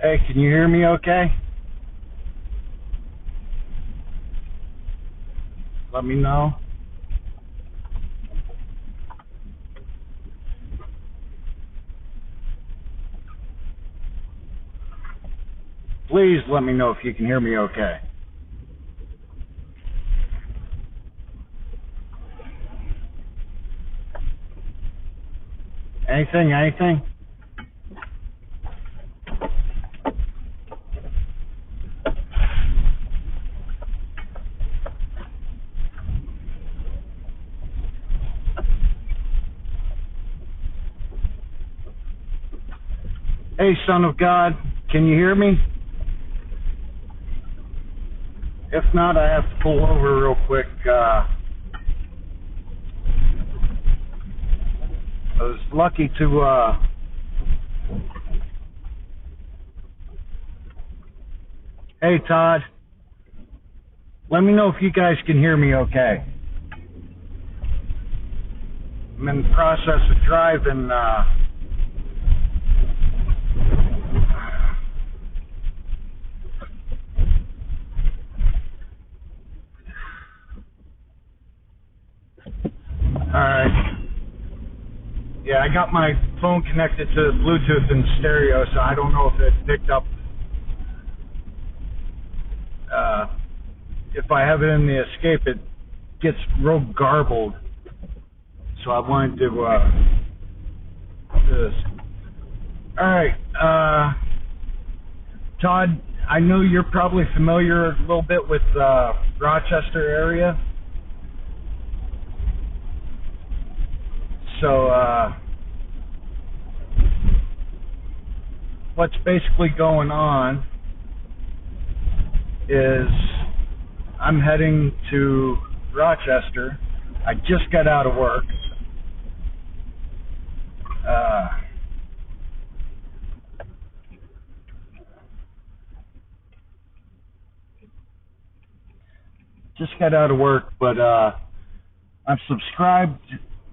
Hey, can you hear me okay? Let me know. Please let me know if you can hear me okay. Anything? Hey, Son of God, can you hear me? If not, I have to pull over real quick. I was lucky to, Hey, Todd, let me know if you guys can hear me okay. I'm in the process of driving, Alright. Yeah, I got my phone connected to Bluetooth and stereo, so I don't know if it picked up. If I have it in the escape, it gets real garbled. So I wanted to do this. Alright, Todd, I know you're probably familiar a little bit with Rochester area. So, what's basically going on is I'm heading to Rochester. I just got out of work. But I'm subscribed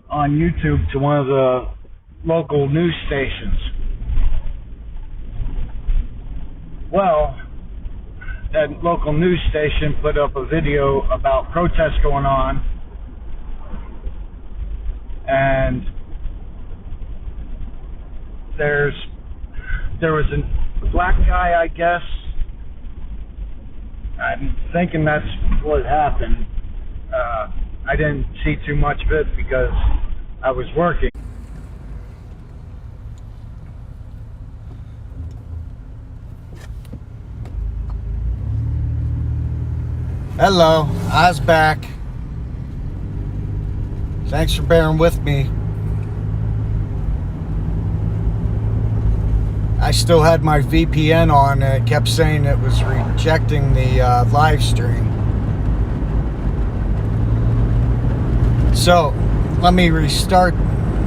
on YouTube to one of the local news stations. Well, that local news station put up a video about protests going on, and there was a black guy, I guess. I'm thinking that's what happened. I didn't see too much of it because I was working. Hello, I was back. Thanks for bearing with me. I still had my VPN on and it kept saying it was rejecting the live stream. So, let me restart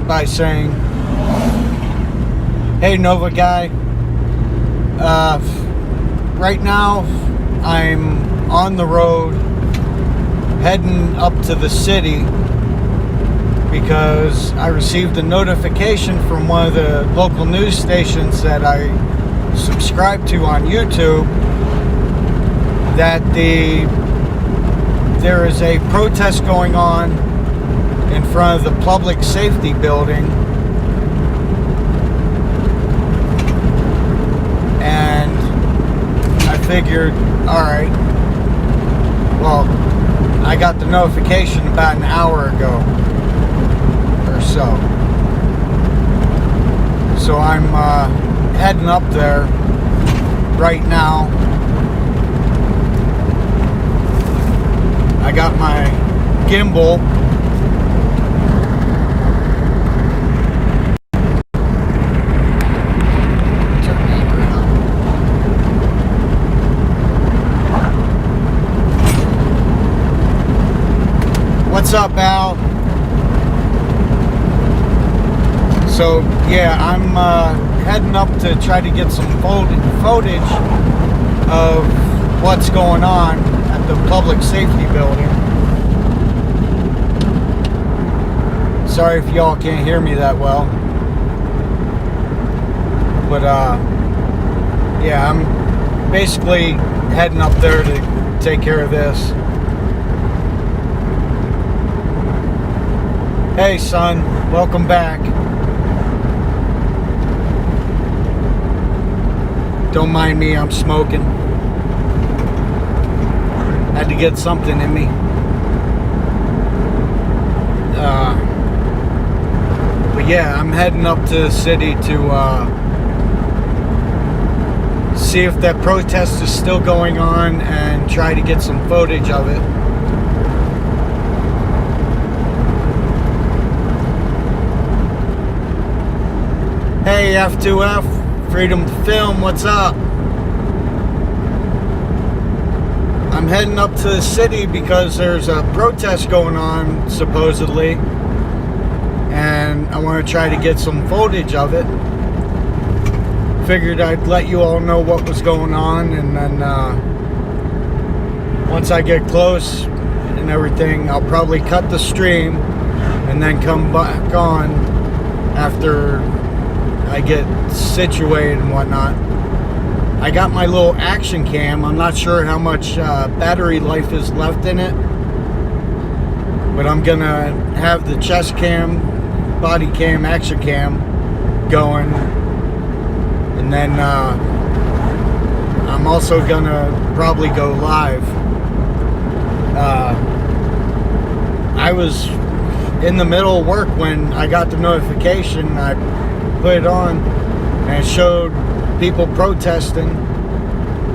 by saying, hey Nova guy, right now I'm on the road heading up to the city because I received a notification from one of the local news stations that I subscribe to on YouTube that there is a protest going on in front of the public safety building, and I figured, alright, well, I got the notification about an hour ago or so. So I'm heading up there right now. I got my gimbal. What's up, Al? So, yeah, I'm heading up to try to get some footage of what's going on at the public safety building. Sorry if y'all can't hear me that well. But, yeah, I'm basically heading up there to take care of this. Hey son, welcome back. Don't mind me, I'm smoking. Had to get something in me. But yeah, I'm heading up to the city to see if that protest is still going on and try to get some footage of it. Hey F2F, Freedom to Film, what's up? I'm heading up to the city because there's a protest going on, supposedly, and I want to try to get some footage of it. Figured I'd let you all know what was going on, and then once I get close and everything, I'll probably cut the stream and then come back on after I get situated and whatnot. I got my little action cam. I'm not sure how much battery life is left in it, but I'm gonna have the chest cam, body cam, action cam going, and then I'm also gonna probably go live. I was in the middle of work when I got the notification. I put it on and it showed people protesting,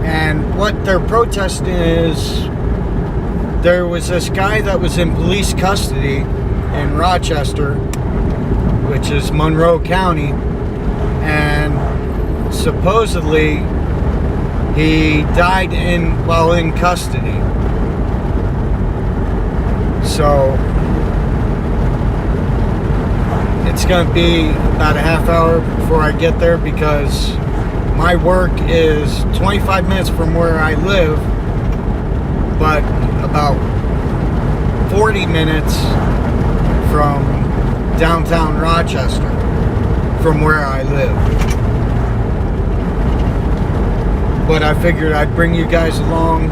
and what they're protesting is there was this guy that was in police custody in Rochester, which is Monroe County, and supposedly he died while in custody. So it's gonna be about a half hour before I get there, because my work is 25 minutes from where I live, but about 40 minutes from downtown Rochester from where I live. But I figured I'd bring you guys along.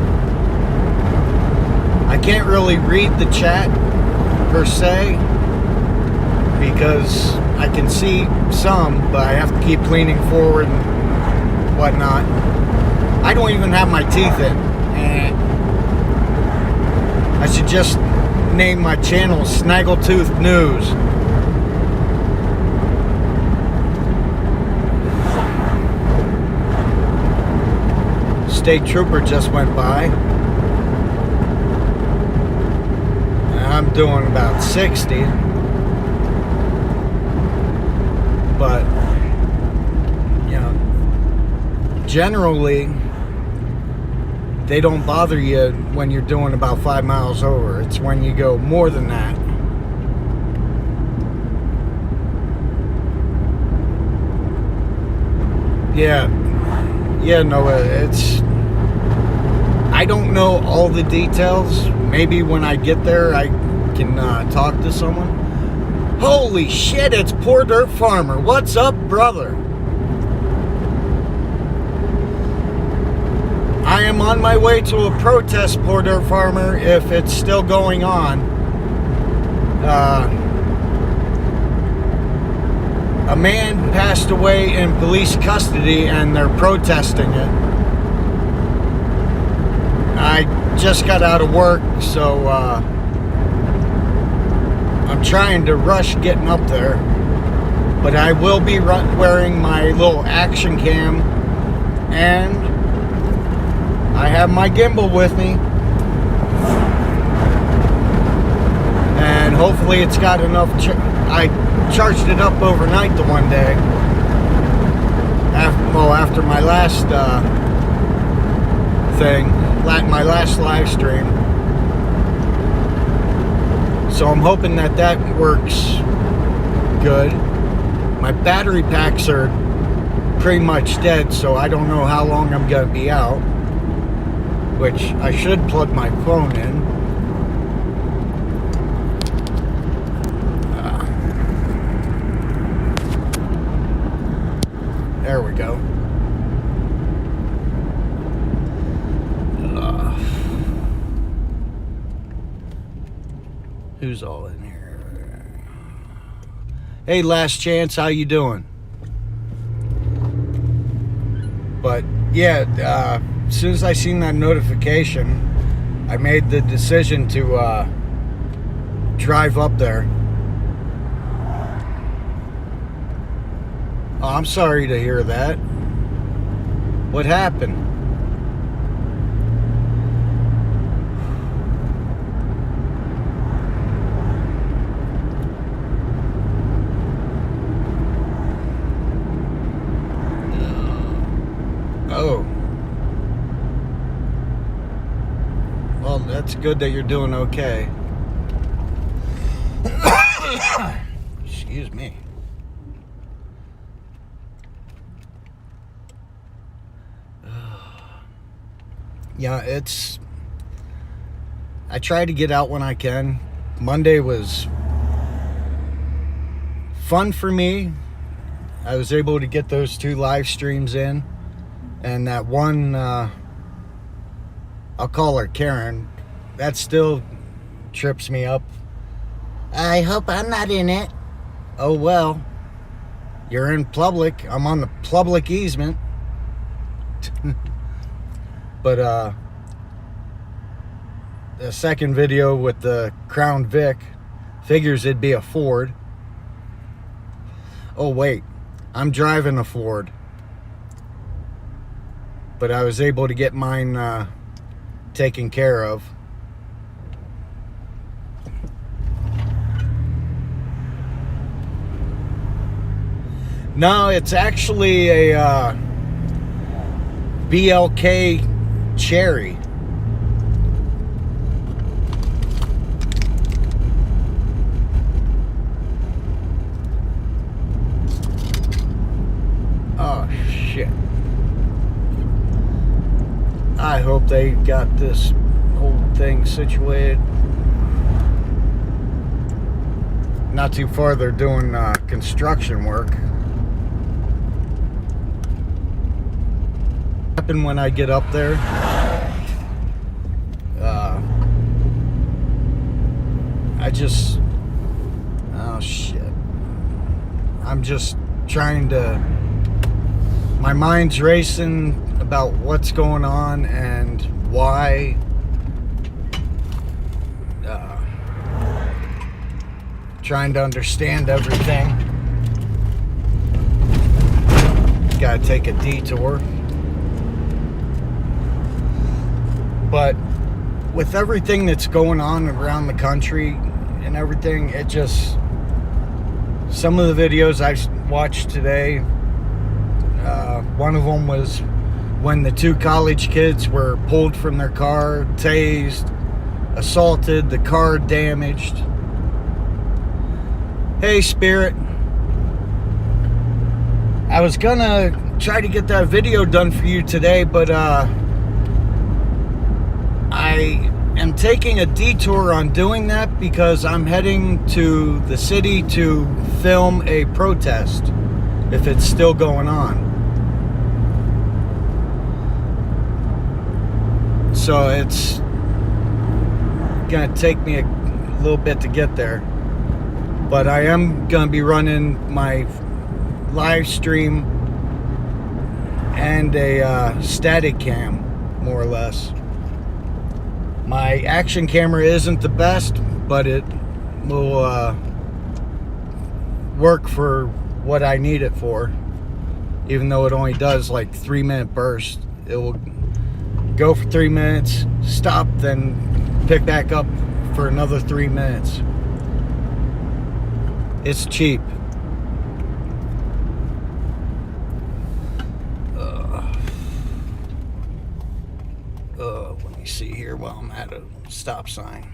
I can't really read the chat per se, because I can see some, but I have to keep leaning forward and whatnot. I don't even have my teeth in, and I should just name my channel Snaggletooth News. State trooper just went by. I'm doing about 60. But, you know, generally, they don't bother you when you're doing about 5 miles over. It's when you go more than that. Yeah, Noah, I don't know all the details. Maybe when I get there, I can talk to someone. Holy shit, it's Poor Dirt Farmer. What's up, brother? I am on my way to a protest, Poor Dirt Farmer, if it's still going on. A man passed away in police custody and they're protesting it. I just got out of work, so I'm trying to rush getting up there, but I will be wearing my little action cam, and I have my gimbal with me, and hopefully it's got enough. I charged it up overnight the one day, after my last my last live stream. So I'm hoping that works good. My battery packs are pretty much dead, so I don't know how long I'm gonna be out, which I should plug my phone in. There we go. Who's all in here? Hey, Last Chance, how you doing? But yeah, as soon as I seen that notification, I made the decision to drive up there. Oh, I'm sorry to hear that. What happened? Oh. Well, that's good that you're doing okay. Excuse me. Yeah, I try to get out when I can. Monday was fun for me. I was able to get those 2 live streams in. And that one, I'll call her Karen, that still trips me up. I hope I'm not in it. Oh, well. You're in public. I'm on the public easement. But the second video with the Crown Vic, figures it'd be a Ford. Oh wait, I'm driving a Ford, but I was able to get mine taken care of. No, it's actually a BLK Cherry. Oh shit. I hope they got this whole thing situated. Not too far, they're doing construction work. When I get up there, oh shit, I'm just trying to, my mind's racing about what's going on and why. Trying to understand everything. Gotta take a detour. But with everything that's going on around the country and everything, it just, some of the videos I watched today, one of them was when the 2 college kids were pulled from their car, tased, assaulted, the car damaged. Hey, Spirit. I was gonna try to get that video done for you today, but I am taking a detour on doing that because I'm heading to the city to film a protest, if it's still going on. So it's gonna take me a little bit to get there. But I am gonna be running my live stream and a static cam, more or less. My action camera isn't the best, but it will work for what I need it for. Even though it only does like 3-minute bursts, it will go for 3 minutes, stop, then pick back up for another 3 minutes. It's cheap. Let me see here while I'm at a stop sign.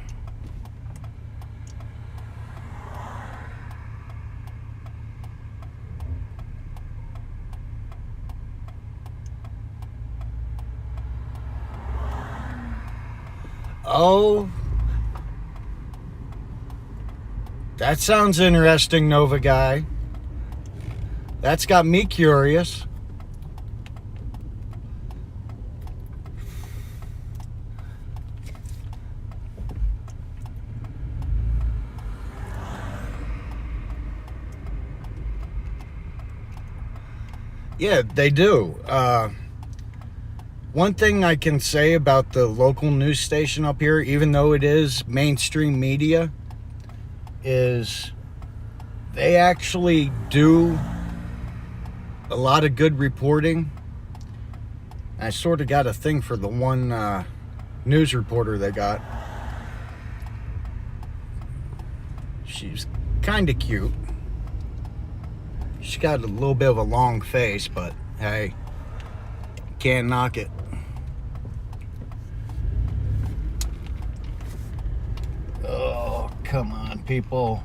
Oh, that sounds interesting, Nova Guy. That's got me curious. Yeah, they do. One thing I can say about the local news station up here, even though it is mainstream media, is they actually do a lot of good reporting. I sort of got a thing for the one news reporter they got. She's kind of cute. She's got a little bit of a long face, but hey, can't knock it. Oh, come on, people.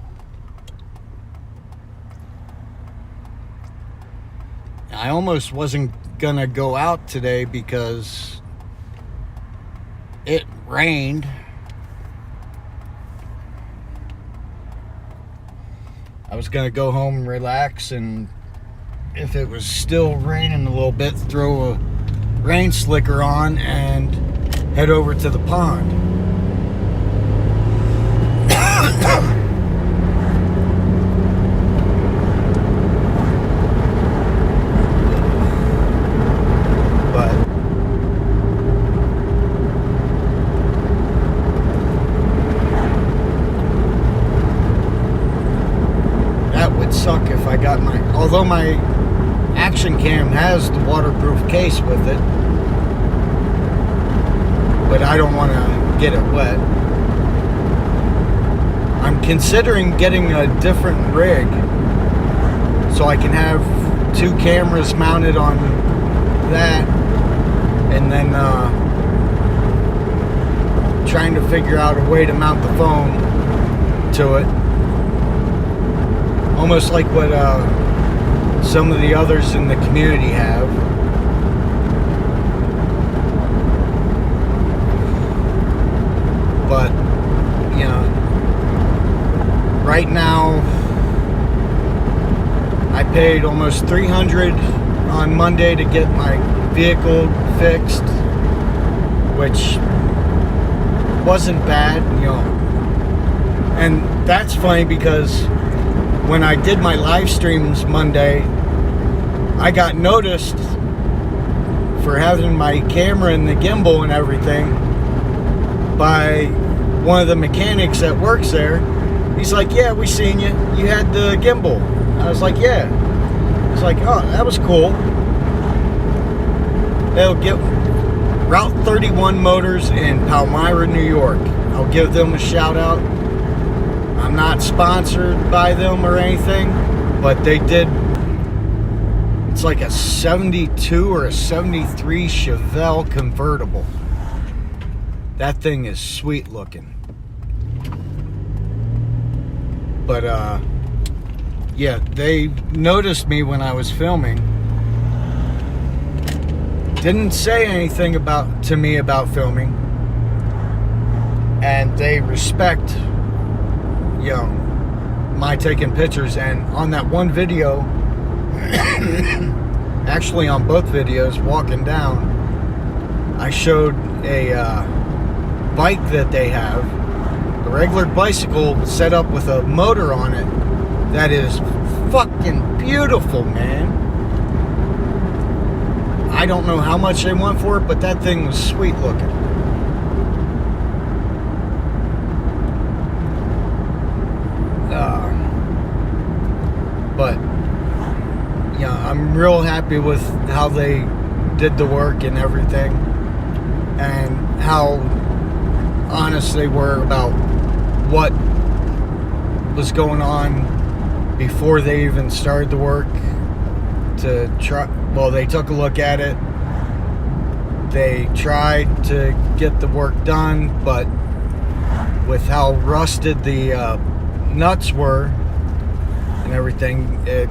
I almost wasn't gonna go out today because it rained. I was gonna go home and relax, and if it was still raining a little bit, throw a rain slicker on and head over to the pond. But that would suck if I got my, although my action cam has the waterproof case with it, but I don't want to get it wet. I'm considering getting a different rig so I can have two cameras mounted on that, and then trying to figure out a way to mount the phone to it, almost like what some of the others in the community have. But you know, right now I paid almost $300 on Monday to get my vehicle fixed, which wasn't bad, you know. And that's funny because when I did my live streams Monday, I got noticed for having my camera and the gimbal and everything by one of the mechanics that works there. He's like, yeah, we seen you. You had the gimbal. I was like, yeah. It's like, oh, that was cool. They'll get Route 31 Motors in Palmyra, New York. I'll give them a shout out. I'm not sponsored by them or anything, but they did. It's like a 72 or a 73 Chevelle convertible. That thing is sweet looking. But yeah, they noticed me when I was filming. Didn't say anything to me about filming, and they respect, you know, my taking pictures. And on that one video, actually on both videos, walking down, I showed a bike that they have, a regular bicycle set up with a motor on it that is fucking beautiful, man. I don't know how much they want for it, but that thing was sweet looking. But yeah, I'm real happy with how they did the work and everything, and how honest they were about what was going on before they even started the work. To try, well, they took a look at it. They tried to get the work done, but with how rusted the nuts were and everything, they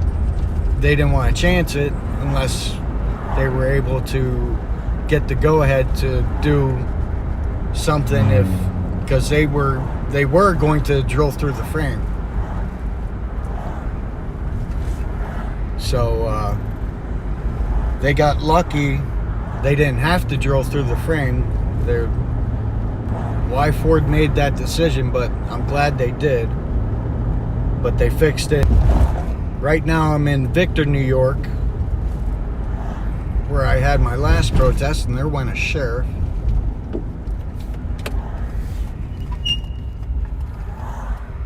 didn't want to chance it unless they were able to get the go-ahead to do something, because they were going to drill through the frame. So they got lucky. They didn't have to drill through the frame. Why Ford made that decision, but I'm glad they did. But they fixed it. Right now I'm in Victor, New York, where I had my last protest, and there went a sheriff.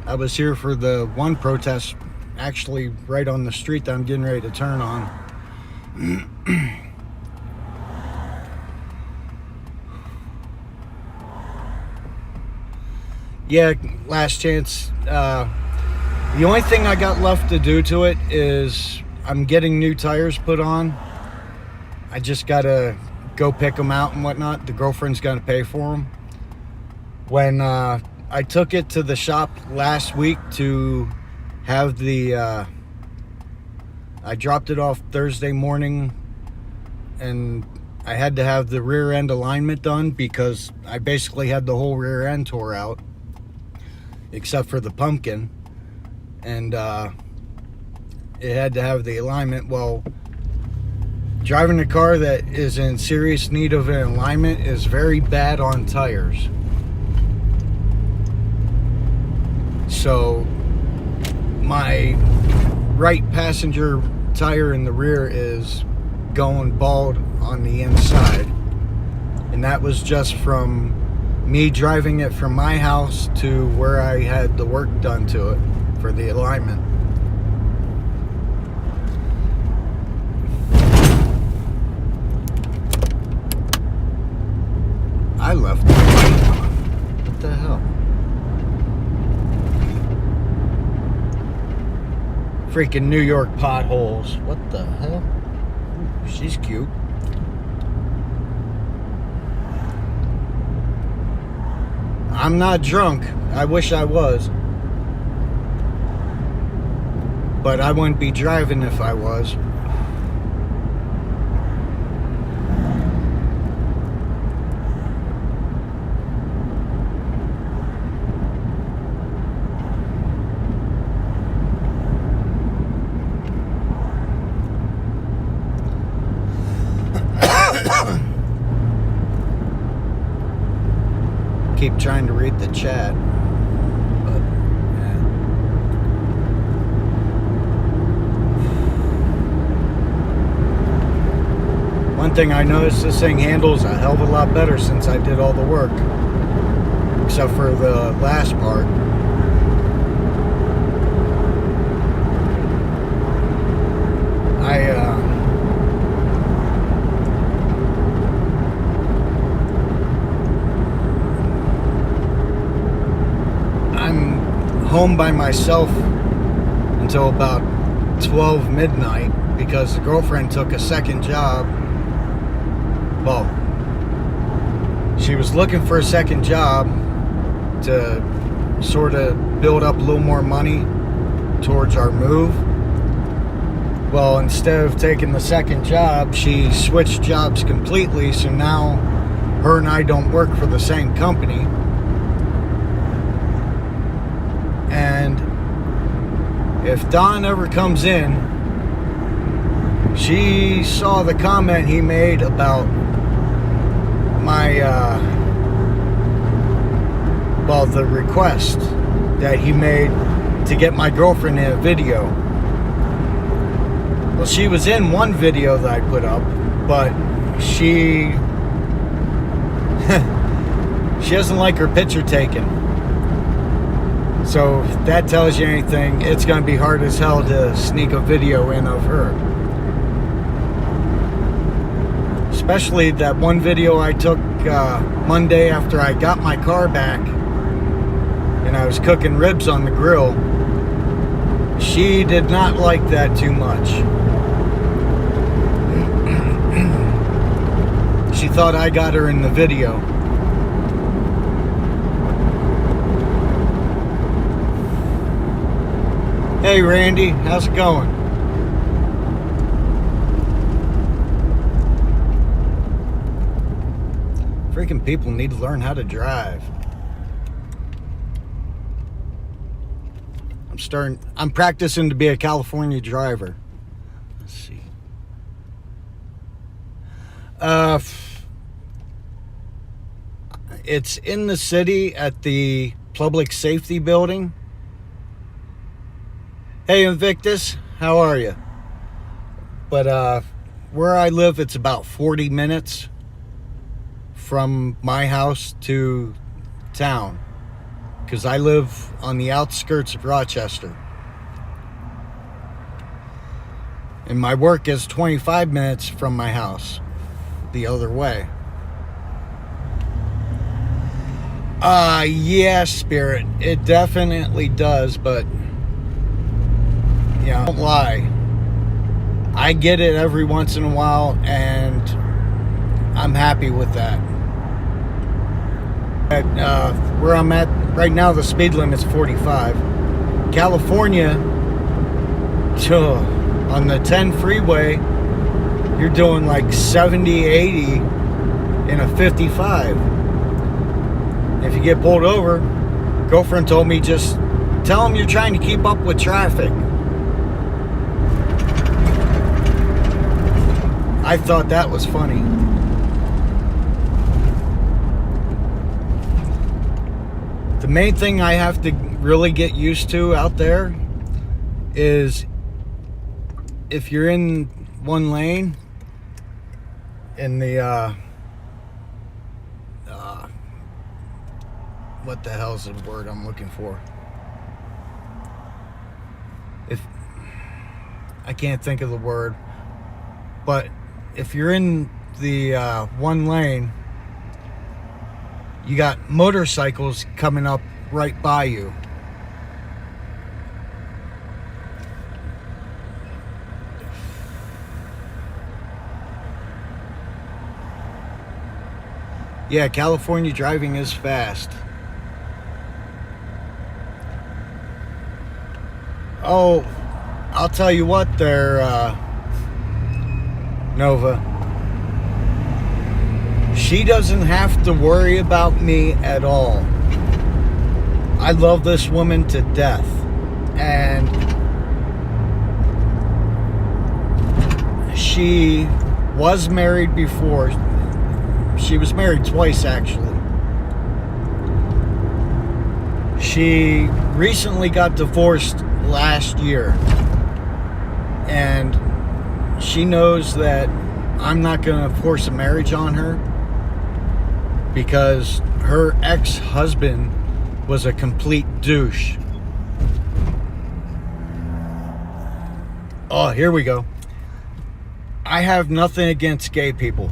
I was here for the one protest, actually right on the street that I'm getting ready to turn on. Yeah, last chance. The only thing I got left to do to it is I'm getting new tires put on. I just gotta go pick them out and whatnot. The girlfriend's gonna pay for them. When I took it to the shop last week to have the I dropped it off Thursday morning, and I had to have the rear end alignment done because I basically had the whole rear end tore out except for the pumpkin, and it had to have the alignment. Well, driving a car that is in serious need of an alignment is very bad on tires. So my right passenger tire in the rear is going bald on the inside, and that was just from me driving it from my house to where I had the work done to it for the alignment. I left the light on. What the hell? Freaking New York potholes. What the hell? Ooh, she's cute. I'm not drunk. I wish I was. But I wouldn't be driving if I was. Keep trying to read the chat, but yeah. One thing I noticed, this thing handles a hell of a lot better since I did all the work, except for the last part. I'm home by myself until about 12 midnight because the girlfriend took a second job. Well, she was looking for a second job to sort of build up a little more money towards our move. Well, instead of taking the second job, she switched jobs completely, so now her and I don't work for the same company. And if Don ever comes in, she saw the comment he made about my, well, the request that he made to get my girlfriend in a video. Well, she was in one video that I put up, but she doesn't like her picture taken. So if that tells you anything, it's going to be hard as hell to sneak a video in of her. Especially that one video I took Monday after I got my car back and I was cooking ribs on the grill. She did not like that too much. She thought I got her in the video. Hey Randy, how's it going? Freaking people need to learn how to drive. I'm practicing to be a California driver. Let's see. It's in the city at the Public Safety Building. Hey Invictus, how are you? But where I live, it's about 40 minutes from my house to town, because I live on the outskirts of Rochester. And my work is 25 minutes from my house the other way. Yeah, Spirit, it definitely does, but yeah, don't lie. I get it every once in a while, and I'm happy with that. Where I'm at right now, the speed limit's 45. California, on the 10 freeway, you're doing like 70, 80 in a 55. If you get pulled over, girlfriend told me, just tell them you're trying to keep up with traffic. I thought that was funny. The main thing I have to really get used to out there is, if you're in one lane in the what the hell is the word I'm looking for? If I can't think of the word, but if you're in the one lane, you got motorcycles coming up right by you. Yeah, California driving is fast. Oh, I'll tell you what there, Nova. She doesn't have to worry about me at all. I love this woman to death. And she was married before. She was married twice, actually. She recently got divorced last year. And she knows that I'm not going to force a marriage on her, because her ex-husband was a complete douche. Oh, here we go. I have nothing against gay people.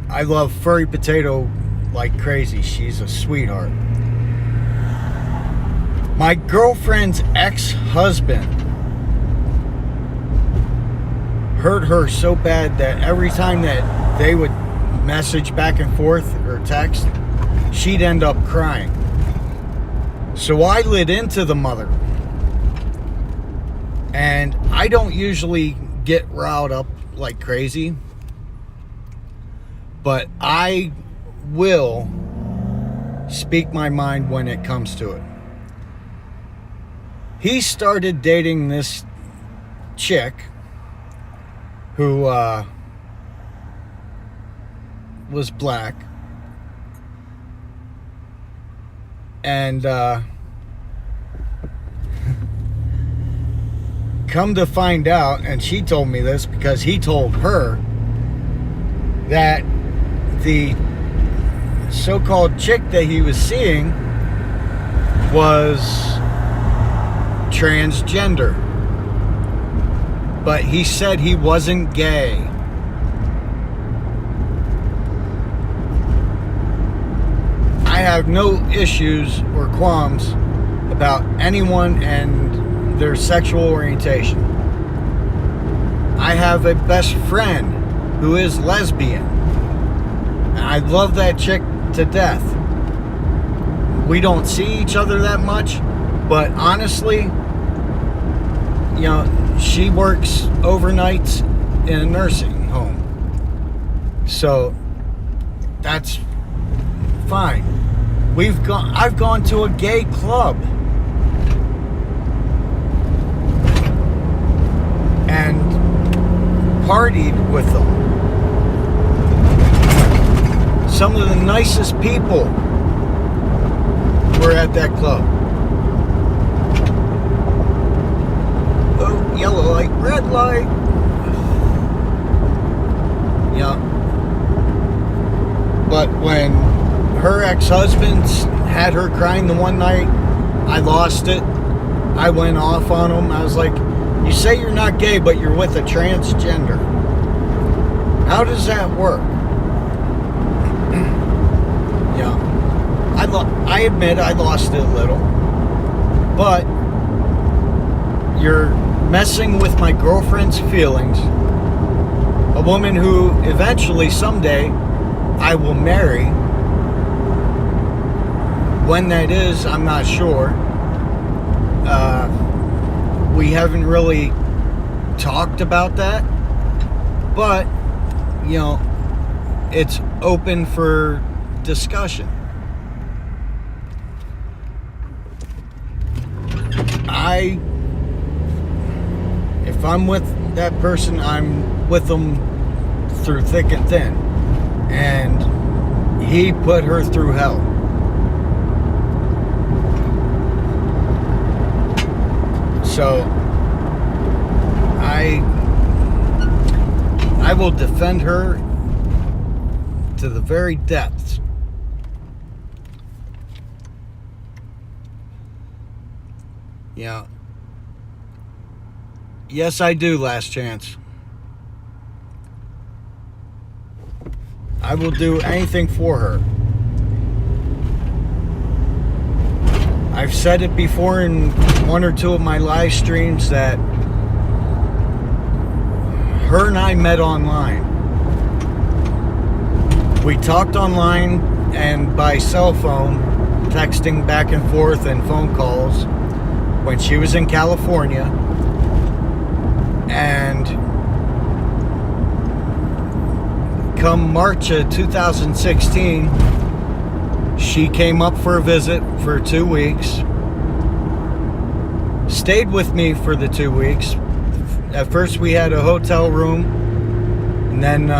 I love Furry Potato like crazy. She's a sweetheart. My girlfriend's ex-husband hurt her so bad that every time that they would message back and forth or text, she'd end up crying. So I lit into the mother. And I don't usually get riled up like crazy, but I will speak my mind when it comes to it. He started dating this chick who was black, and come to find out, and she told me this because he told her, that the so-called chick that he was seeing was transgender, but he said he wasn't gay. I have no issues or qualms about anyone and their sexual orientation. I have a best friend who is lesbian, and I love that chick to death. We don't see each other that much, but honestly, you know, she works overnights in a nursing home, so that's fine. I've gone to a gay club and partied with them. Some of the nicest people were at that club. Oh, yellow light, red light. Yeah. But when her ex-husband had her crying the one night, I lost it. I went off on him. I was like, you say you're not gay, but you're with a transgender. How does that work? Yeah. I admit I lost it a little. But you're messing with my girlfriend's feelings. A woman who eventually, someday, I will marry. When that is, I'm not sure. We haven't really talked about that. But, you know, it's open for discussion. If I'm with that person, I'm with them through thick and thin. And he put her through hell. So I will defend her to the very depths. Yeah. Yes, I do, Last Chance. I will do anything for her. I've said it before in one or two of my live streams that her and I met online. We talked online and by cell phone, texting back and forth and phone calls when she was in California. And come March of 2016, she came up for a visit for 2 weeks. Stayed with me for the 2 weeks. At first we had a hotel room, and then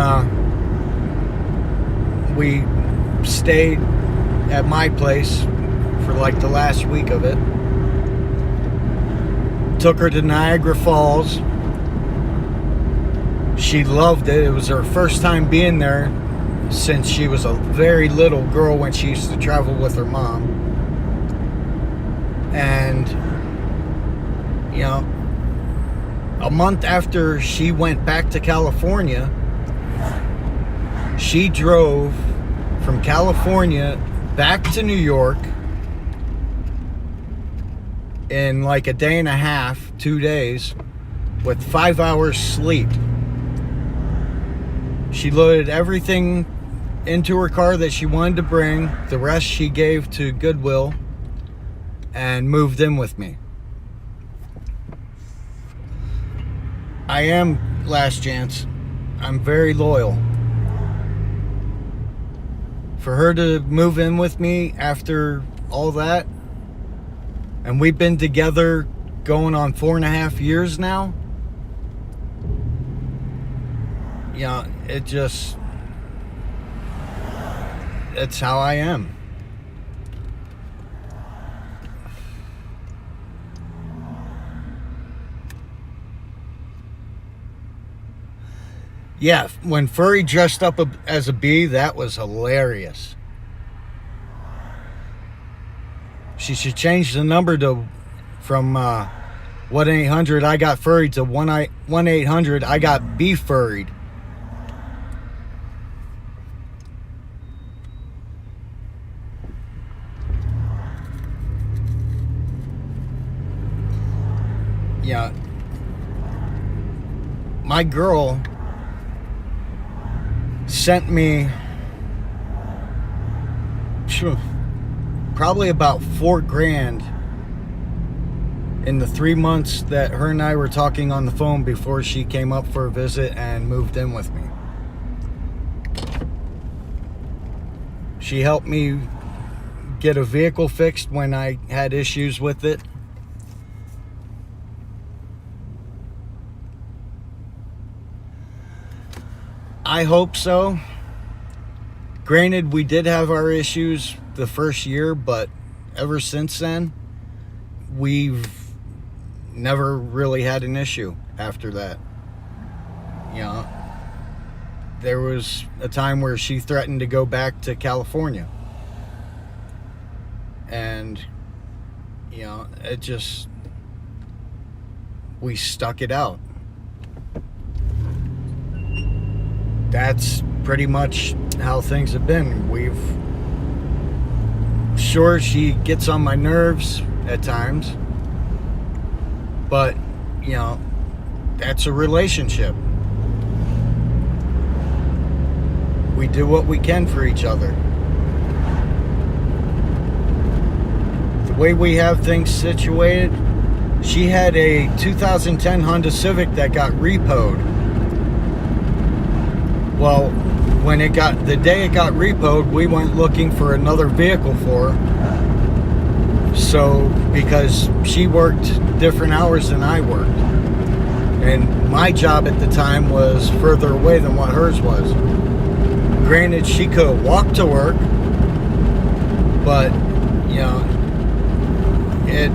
we stayed at my place for like the last week of it. Took her to Niagara Falls. She loved it. It was her first time being there since she was a very little girl when she used to travel with her mom. And, you know, a month after she went back to California, she drove from California back to New York in like a day and a half, 2 days, with 5 hours sleep. She loaded everything into her car that she wanted to bring. The rest she gave to Goodwill and moved in with me. I am Last Chance. I'm very loyal. For her to move in with me after all that, and we've been together going on 4.5 years now. Yeah, it's how I am. Yeah, when Furry dressed up as a bee, that was hilarious. She should change the number from 1-800 I got furried to 1-800 I got bee furried. Yeah, my girl sent me probably about $4,000 in the 3 months that her and I were talking on the phone before she came up for a visit and moved in with me. She helped me get a vehicle fixed when I had issues with it. I hope so. Granted, we did have our issues the first year, but ever since then, we've never really had an issue after that. You know, there was a time where she threatened to go back to California. And, you know, it just, we stuck it out. That's pretty much how things have been. Sure, she gets on my nerves at times, but, you know, that's a relationship. We do what we can for each other. The way we have things situated, she had a 2010 Honda Civic that got repoed. Well, the day it got repoed, we went looking for another vehicle for her. So, because she worked different hours than I worked. And my job at the time was further away than what hers was. Granted, she could walk to work, but, you know, it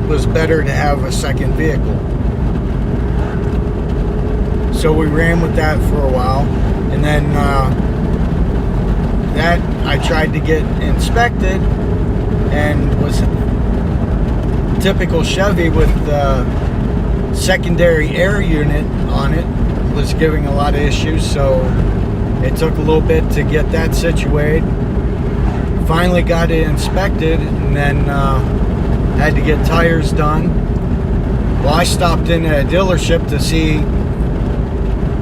was better to have a second vehicle. So we ran with that for a while, and then that I tried to get inspected, and was a typical Chevy with the secondary air unit on it, was giving a lot of issues, so it took a little bit to get that situated. Finally got it inspected, and then had to get tires done. Well, I stopped in at a dealership to see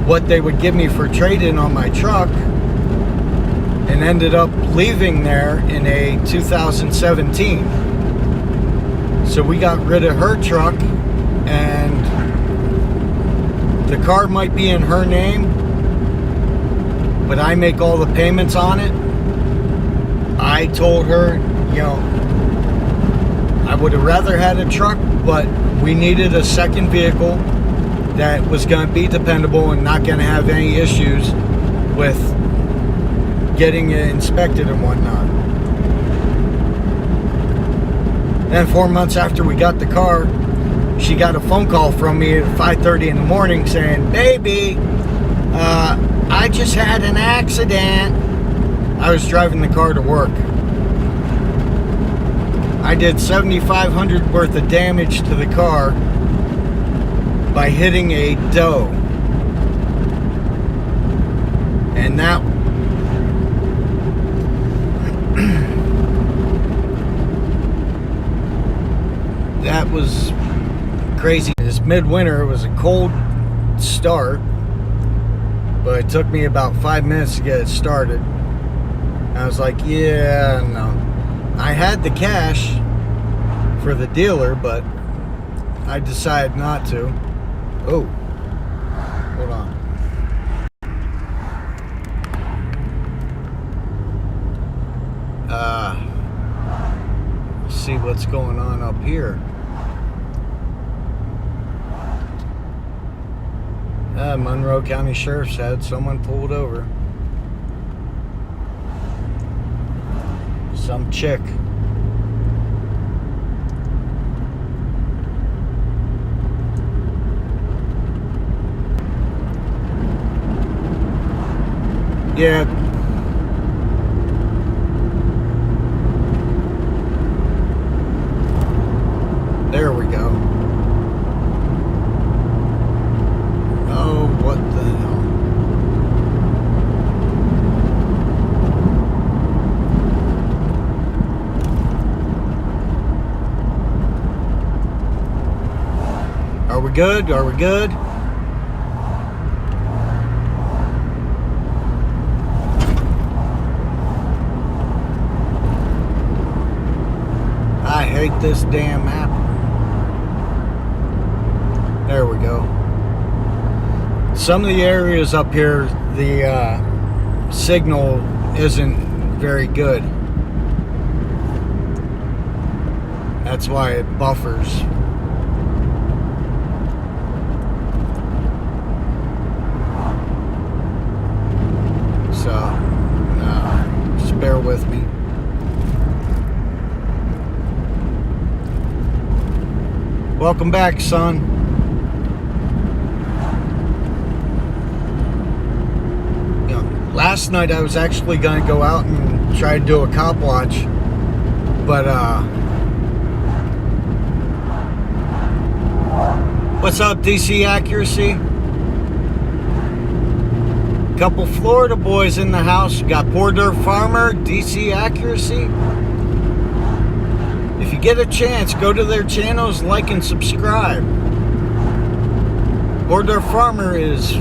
what they would give me for trade-in on my truck, and ended up leaving there in a 2017. So we got rid of her truck, and the car might be in her name, but I make all the payments on it. I told her, you know, I would have rather had a truck, but we needed a second vehicle that was going to be dependable and not going to have any issues with getting it inspected and whatnot. Then 4 months after we got the car, she got a phone call from me at 5:30 in the morning saying, "Baby, I just had an accident." I was driving the car to work. I did $7,500 worth of damage to the car by hitting a doe. And that was crazy. This midwinter, it was a cold start, but it took me about 5 minutes to get it started. I was like, yeah, no. I had the cash for the dealer, but I decided not to. Oh, hold on. See what's going on up here. Monroe County Sheriff's had someone pulled over. Some chick. Yeah. There we go. Oh, what the hell? Are we good? Are we good? I hate this damn app. There we go. Some of the areas up here, the signal isn't very good. That's why it buffers. So, just bear with me. Welcome back, son. last night I was actually going to go out and try to do a cop watch, but what's up, DC Accuracy? Couple Florida boys in the house. You got Poor Dirt Farmer, DC Accuracy. If you get a chance, go to their channels, like and subscribe. Poor Dirt Farmer is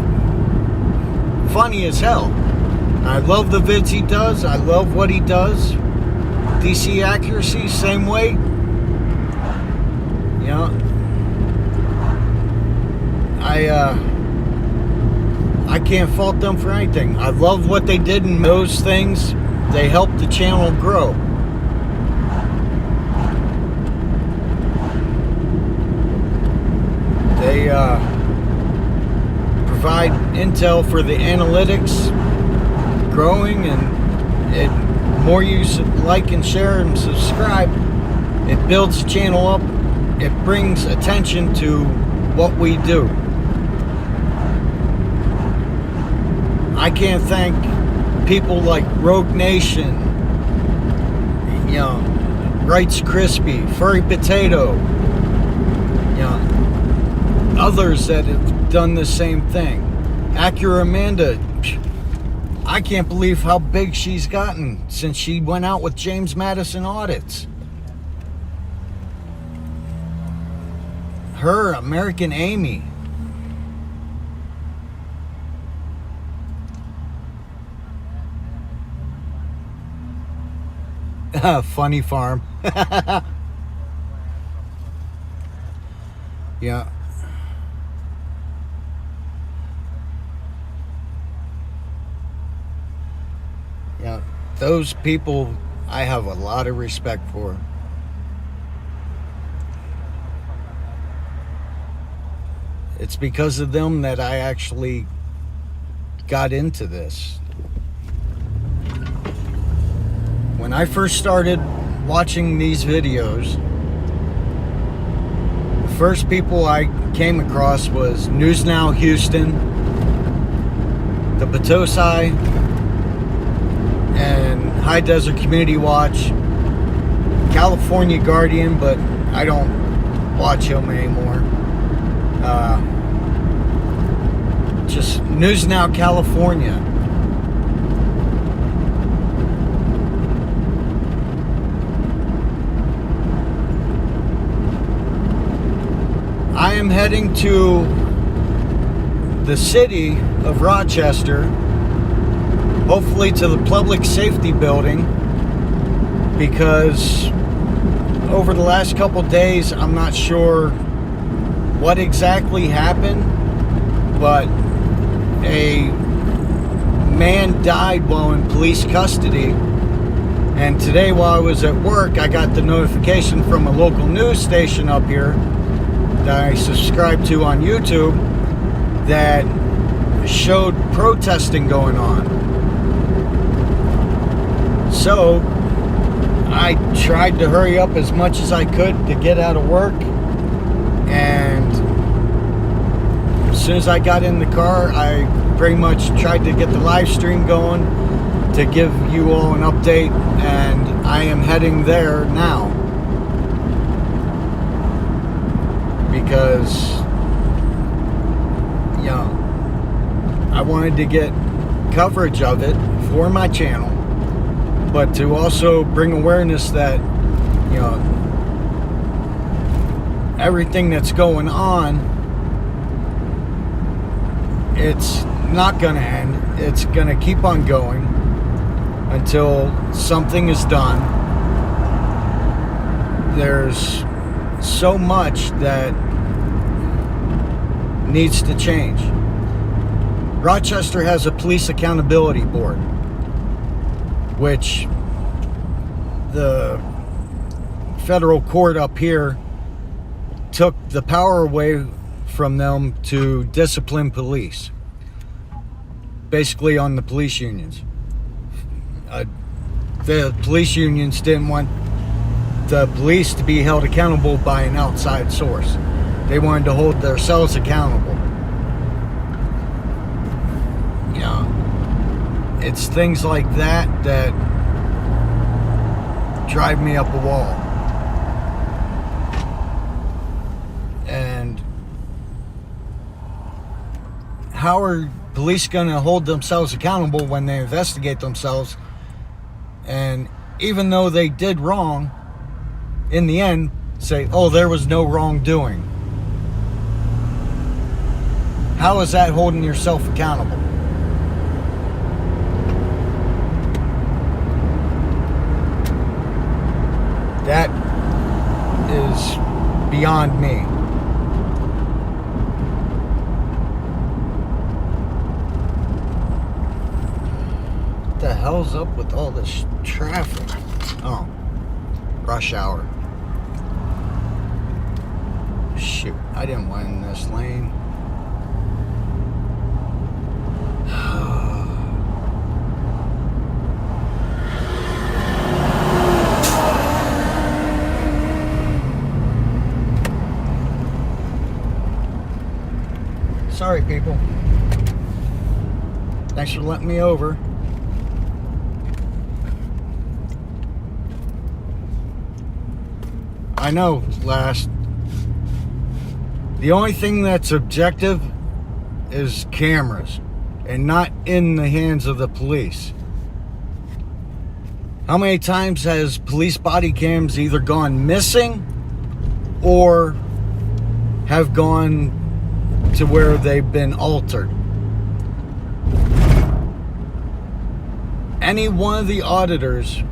funny as hell. I love the vids he does. I love what he does. DC Accuracy, same way. You know, I can't fault them for anything. I love what they did in those things. They helped the channel grow. They provide intel for the analytics growing, and more you like and share and subscribe, it builds the channel up. It brings attention to what we do. I can't thank people like Rogue Nation, you know, Wrights Crispy, Furry Potato, you know, others that have done the same thing. Acura Amanda, I can't believe how big she's gotten since she went out with James Madison Audits. Her, American Amy. Funny Farm. Yeah. Yeah, those people I have a lot of respect for. It's because of them that I actually got into this. When I first started watching these videos, the first people I came across was News Now Houston, the Potosi, and High Desert Community Watch, California Guardian, but I don't watch him anymore. Just News Now California. I am heading to the city of Rochester, hopefully to the Public Safety Building, because over the last couple days I'm not sure what exactly happened, but a man died while in police custody. And today while I was at work, I got the notification from a local news station up here that I subscribe to on YouTube that showed protesting going on. So I tried to hurry up as much as I could to get out of work, and as soon as I got in the car, I pretty much tried to get the live stream going to give you all an update, and I am heading there now because, you know, I wanted to get coverage of it for my channel, but to also bring awareness that, you know, everything that's going on, it's not going to end. It's going to keep on going until something is done. There's so much that needs to change. Rochester has a police accountability board, which the federal court up here took the power away from them to discipline police, basically on the police unions. The police unions didn't want the police to be held accountable by an outside source. They wanted to hold themselves accountable. You know, it's things like that that drive me up a wall. And how are police going to hold themselves accountable when they investigate themselves, and even though they did wrong, in the end say, oh, there was no wrongdoing? How is that holding yourself accountable? That is beyond me. What the hell's up with all this traffic? Oh, rush hour. Shoot, I didn't want in this lane. Sorry, people. Thanks for letting me over. I know, last. The only thing that's objective is cameras, and not in the hands of the police. How many times has police body cams either gone missing or have gone to where they've been altered? Any one of the auditors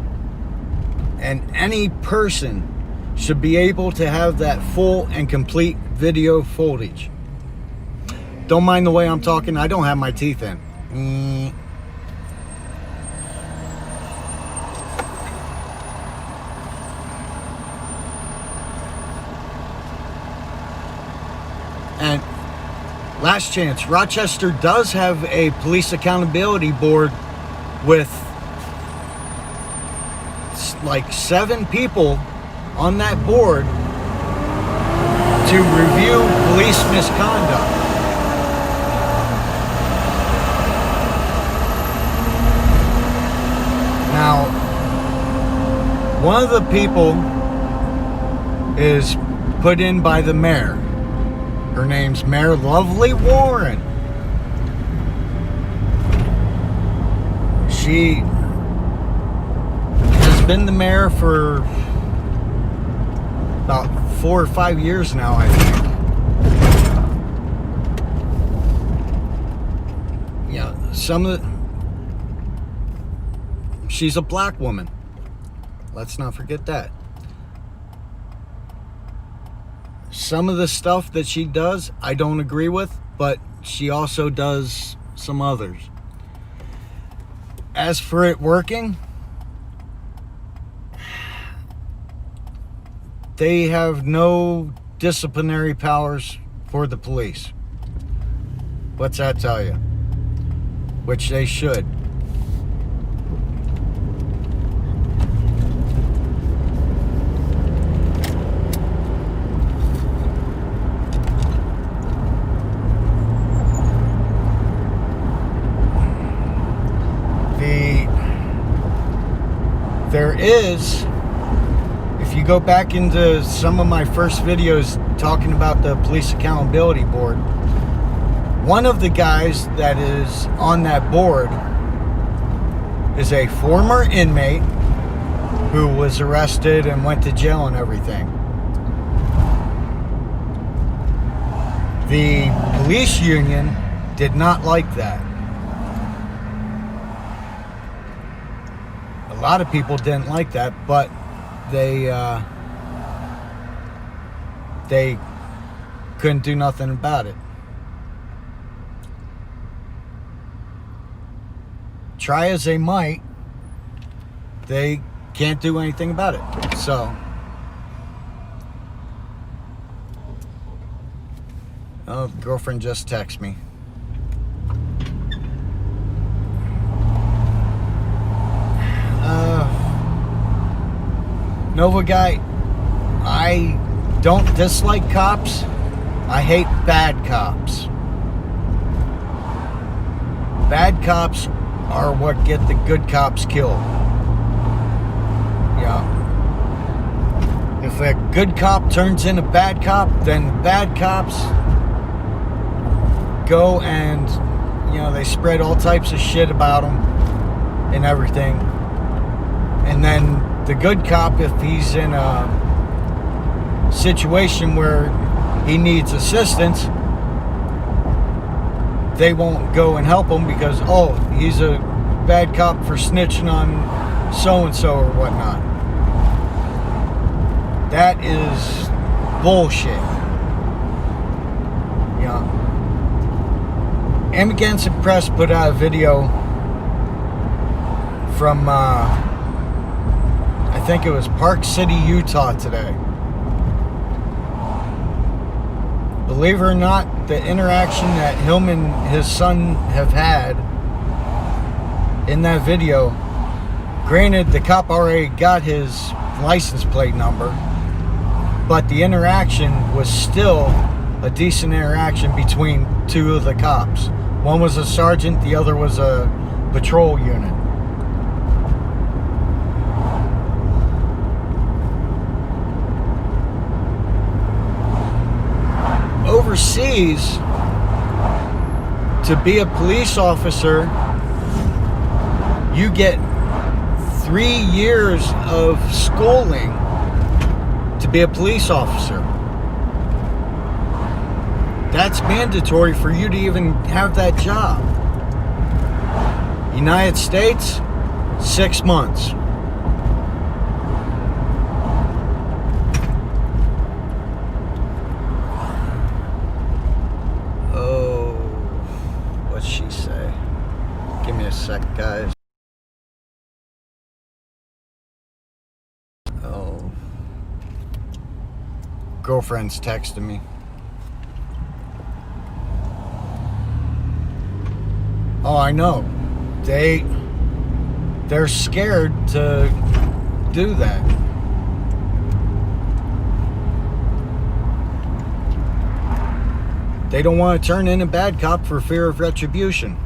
and any person should be able to have that full and complete video footage. Don't mind the way I'm talking. I don't have my teeth in. And last chance, Rochester does have a police accountability board with like 7 people on that board to review police misconduct. Now, one of the people is put in by the mayor. Her name's Mayor Lovely Warren. She has been the mayor for about 4 or 5 years now, I think. Yeah, she's a black woman. Let's not forget that. Some of the stuff that she does, I don't agree with, but she also does some others. As for it working, they have no disciplinary powers for the police. What's that tell you? Which they should. There is, if you go back into some of my first videos talking about the Police Accountability Board, one of the guys that is on that board is a former inmate who was arrested and went to jail and everything. The police union did not like that. A lot of people didn't like that, but they couldn't do nothing about it. Try as they might, they can't do anything about it. So, oh, the girlfriend just texted me. Nova guy, I don't dislike cops. I hate bad cops. Bad cops are what get the good cops killed. Yeah. If a good cop turns in a bad cop, then bad cops go and, they spread all types of shit about them and everything. And then the good cop, if he's in a situation where he needs assistance, they won't go and help him because, he's a bad cop for snitching on so-and-so or whatnot. That is bullshit. Yeah. Amagansett Press put out a video from, I think it was Park City, Utah today. Believe it or not, the interaction that him and his son have had in that video, granted the cop already got his license plate number, but the interaction was still a decent interaction between two of the cops. One was a sergeant, the other was a patrol unit. Overseas, to be a police officer, you get 3 years of schooling to be a police officer. That's mandatory for you to even have that job. United States, 6 months. Oh, what'd she say? Give me a sec, guys. Oh. Girlfriend's texting me. Oh, I know. They're scared to do that. They don't want to turn in a bad cop for fear of retribution.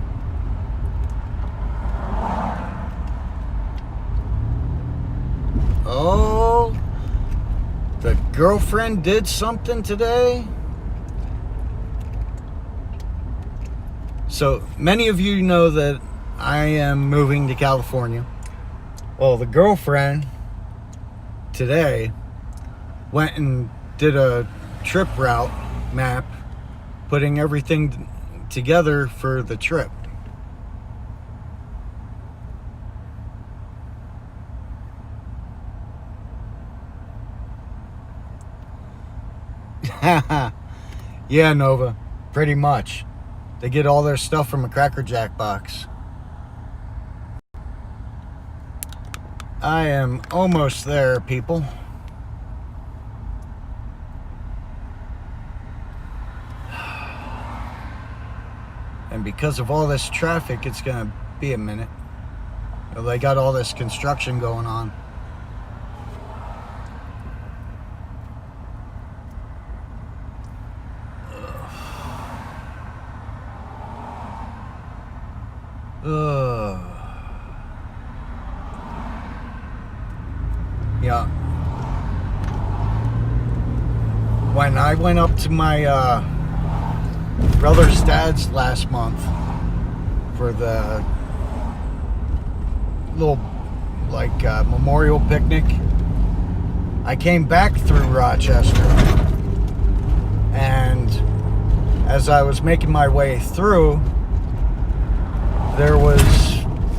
Oh, the girlfriend did something today? So, many of you know that I am moving to California. Well, the girlfriend today went and did a trip route map, putting everything together for the trip. Yeah, Nova, pretty much. They get all their stuff from a Cracker Jack box. I am almost there, people. And because of all this traffic, it's going to be a minute. They got all this construction going on. Yeah. When I went up to my brother's dad's last month for the little memorial picnic, I came back through Rochester, and as I was making my way through, there was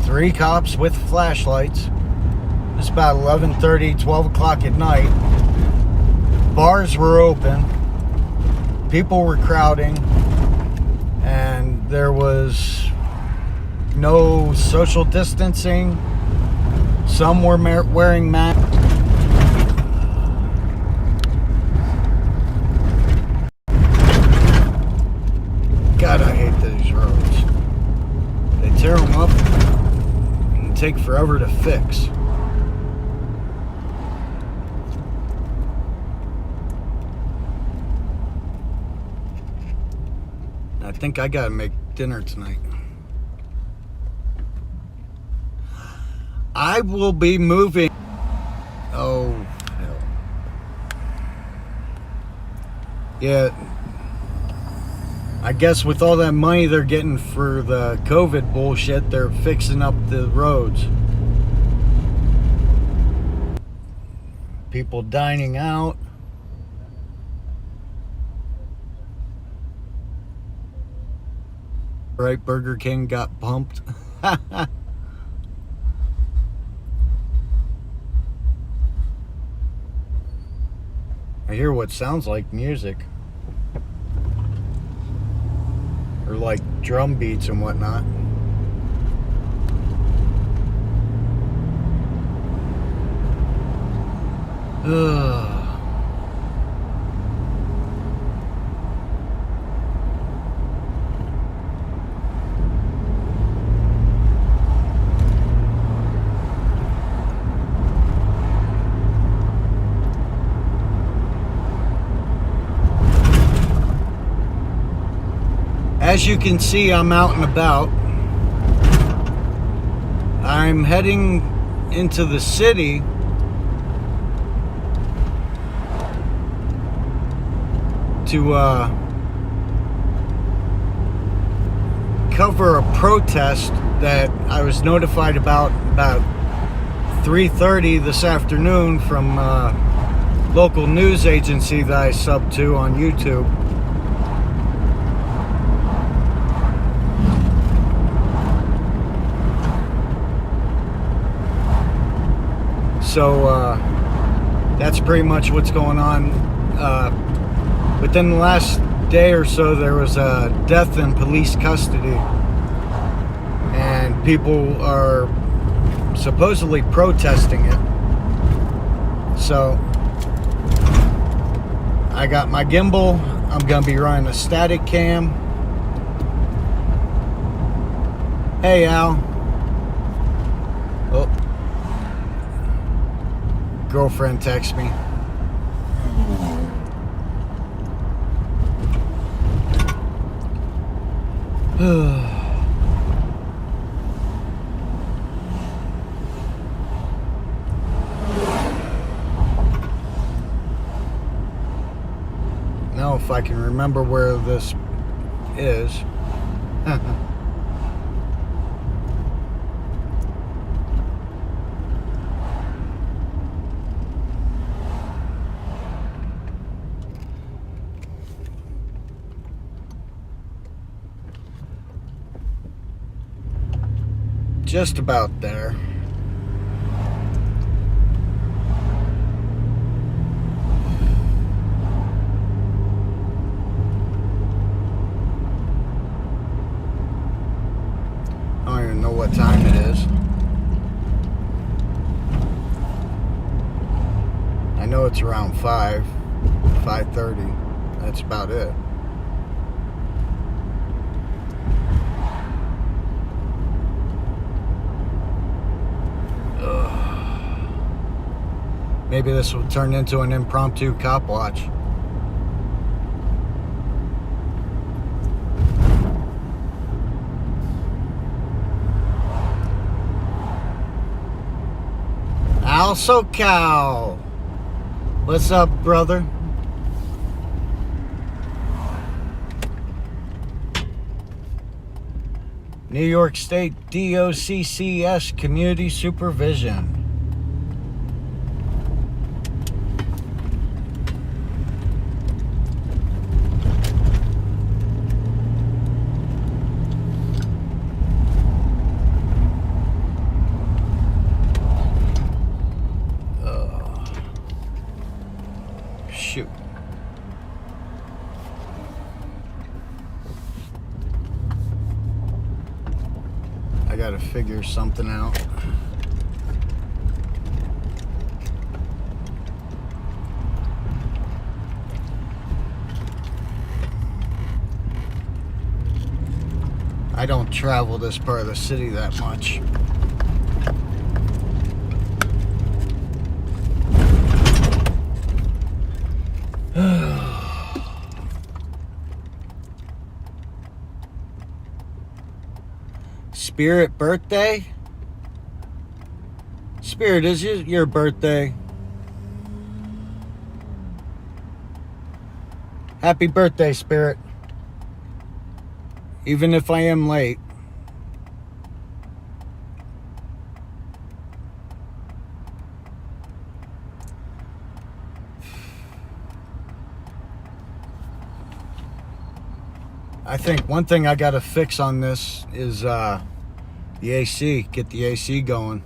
3 cops with flashlights. It was about 11:30, 12 o'clock at night. Bars were open. People were crowding. And there was no social distancing. Some were wearing masks. God, I hate these roads. They tear them up and take forever to fix. I think I gotta make dinner tonight. I will be moving. Oh, hell. Yeah. I guess with all that money they're getting for the COVID bullshit, they're fixing up the roads. People dining out. Right, Burger King got pumped. I hear what sounds like music. Or like drum beats and whatnot. Ugh. As you can see, I'm out and about. I'm heading into the city to cover a protest that I was notified about 3:30 this afternoon from a local news agency that I sub to on YouTube. So that's pretty much what's going on. Within the last day or so, there was a death in police custody, and people are supposedly protesting it. So I got my gimbal. I'm gonna be running a static cam. Hey, Al. Oh. Girlfriend texts me. Now if I can remember where this is. Just about there. I don't even know what time it is. I know it's around 5:30. That's about it. Maybe this will turn into an impromptu cop watch. Al SoCal. What's up, brother? New York State DOCCS Community Supervision. Shoot. I gotta figure something out. I don't travel this part of the city that much. Spirit birthday? Spirit, is it your birthday? Happy birthday, Spirit. Even if I am late. I think one thing I gotta fix on this is the AC. Get the AC going.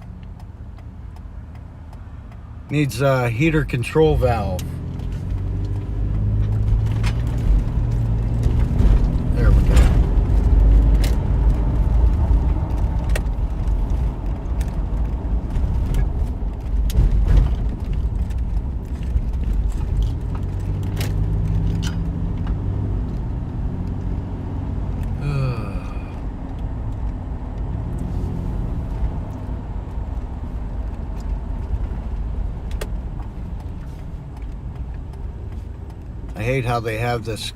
Needs a heater control valve. There we go. I hate how they have this.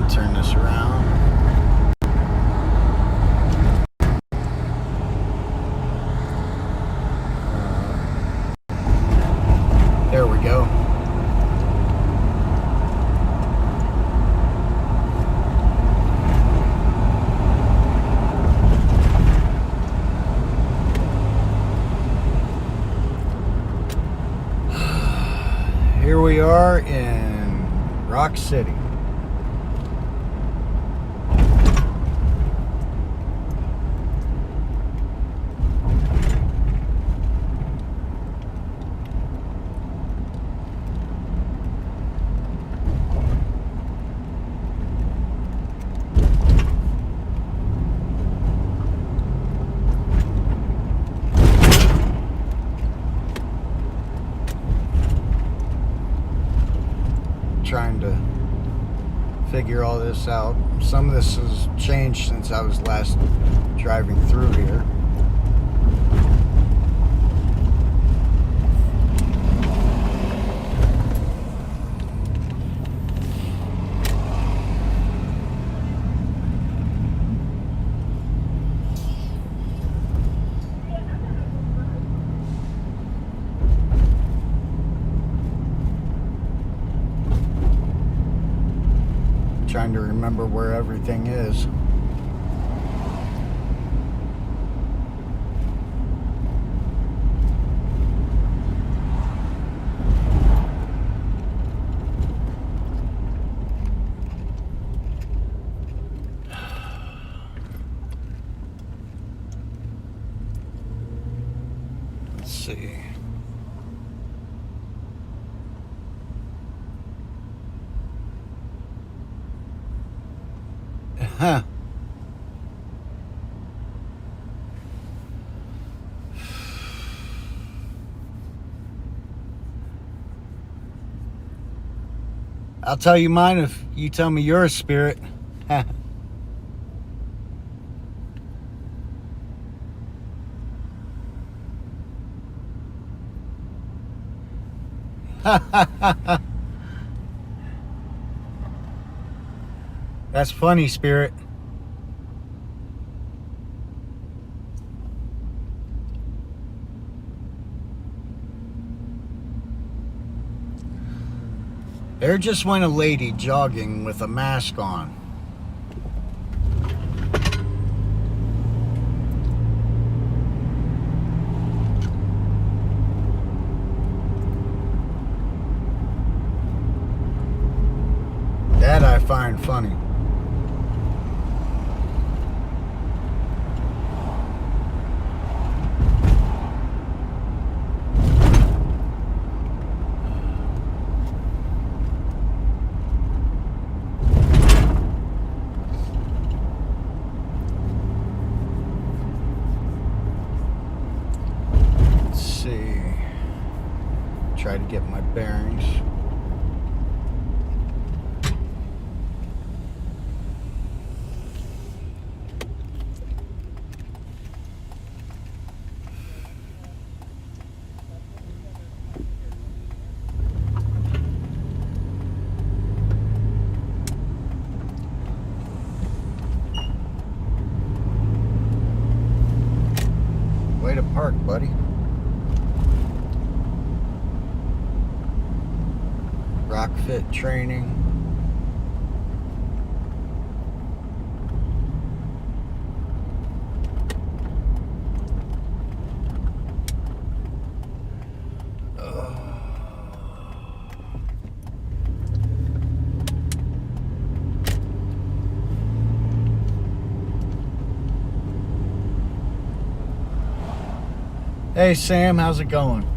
Turn this around. There we go. Here we are in Rock City. Trying to figure all this out. Some of this has changed since I was last driving through here. Trying to remember where everything is. Let's see. Huh. I'll tell you mine if you tell me you're a spirit. That's funny, Spirit. There just went a lady jogging with a mask on. That I find funny. Try to get my bearings. Way to park, buddy. Rock Fit Training. Hey Sam, how's it going?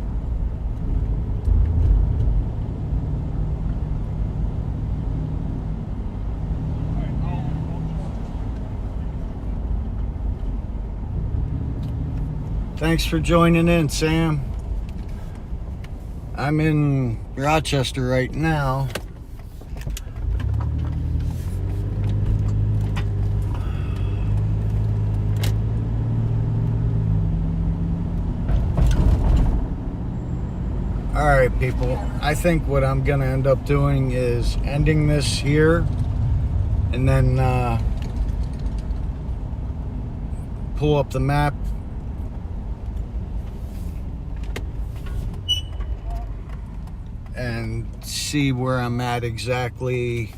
Thanks for joining in, Sam. I'm in Rochester right now. Alright people, I think what I'm gonna end up doing is ending this here and then pull up the map and see where I'm at exactly.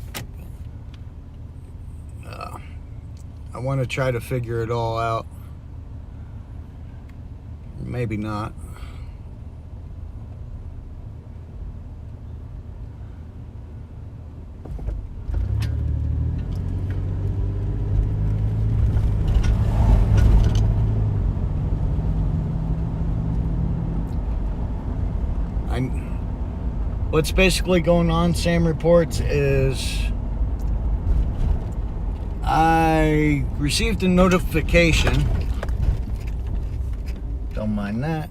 I want to try to figure it all out. Maybe not. What's basically going on, Sam Reports, is I received a notification, don't mind that,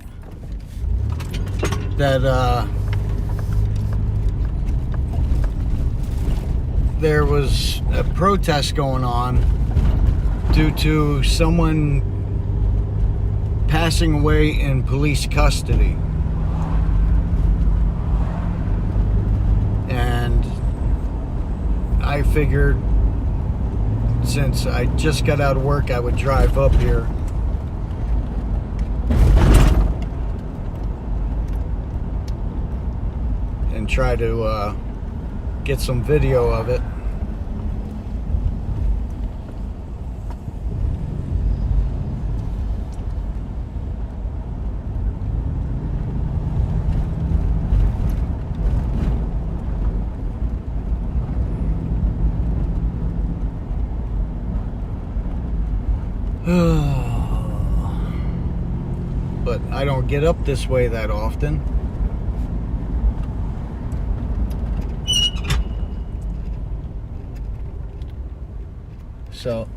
that there was a protest going on due to someone passing away in police custody. And I figured since I just got out of work, I would drive up here and try to get some video of it. But I don't get up this way that often. So,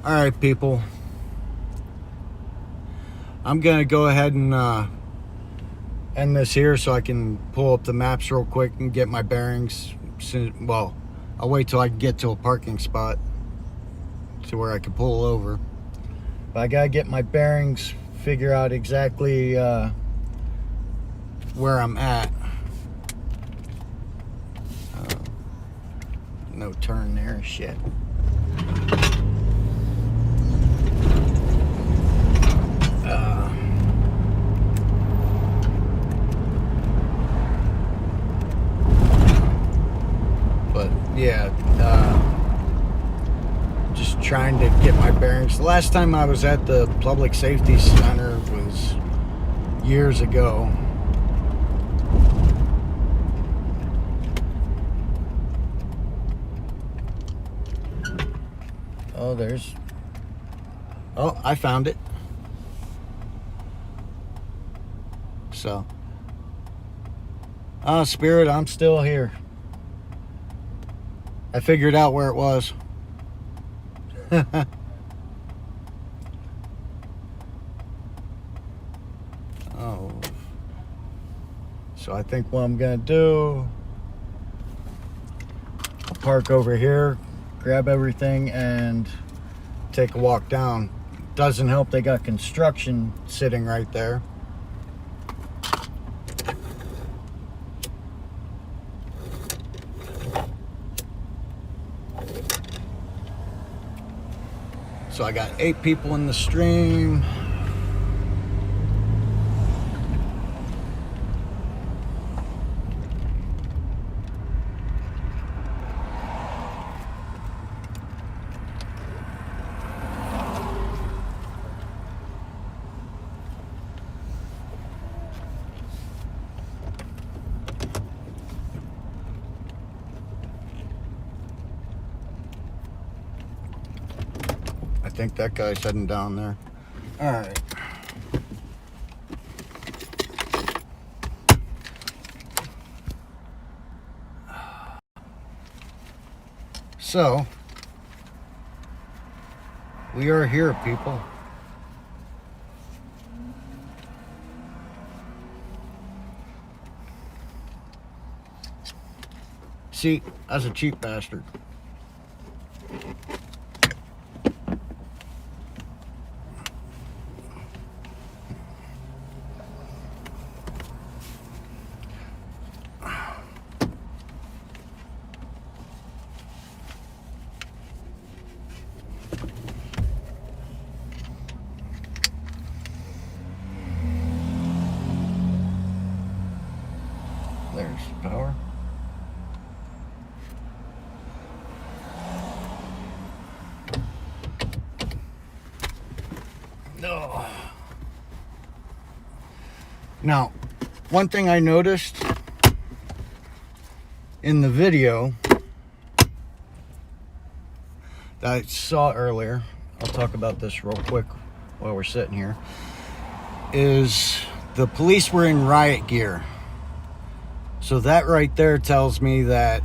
alright people, I'm gonna go ahead and end this here so I can pull up the maps real quick and get my bearings. Well, I'll wait till I get to a parking spot to where I can pull over. But I gotta get my bearings, figure out exactly where I'm at. No turn there, shit. But yeah, just trying to get my bearings. The last time I was at the Public Safety Center was years ago. Oh, I found it. So, Spirit, I'm still here. I figured out where it was. Oh. So I think what I'm gonna do, I'll park over here, grab everything, and take a walk down. Doesn't help they got construction sitting right there. So I got 8 people in the stream. think that guy's heading down there. All right. So, we are here, people. See, that's a cheap bastard. There's power. No. Now, one thing I noticed in the video that I saw earlier, I'll talk about this real quick while we're sitting here, is the police were in riot gear. So that right there tells me that,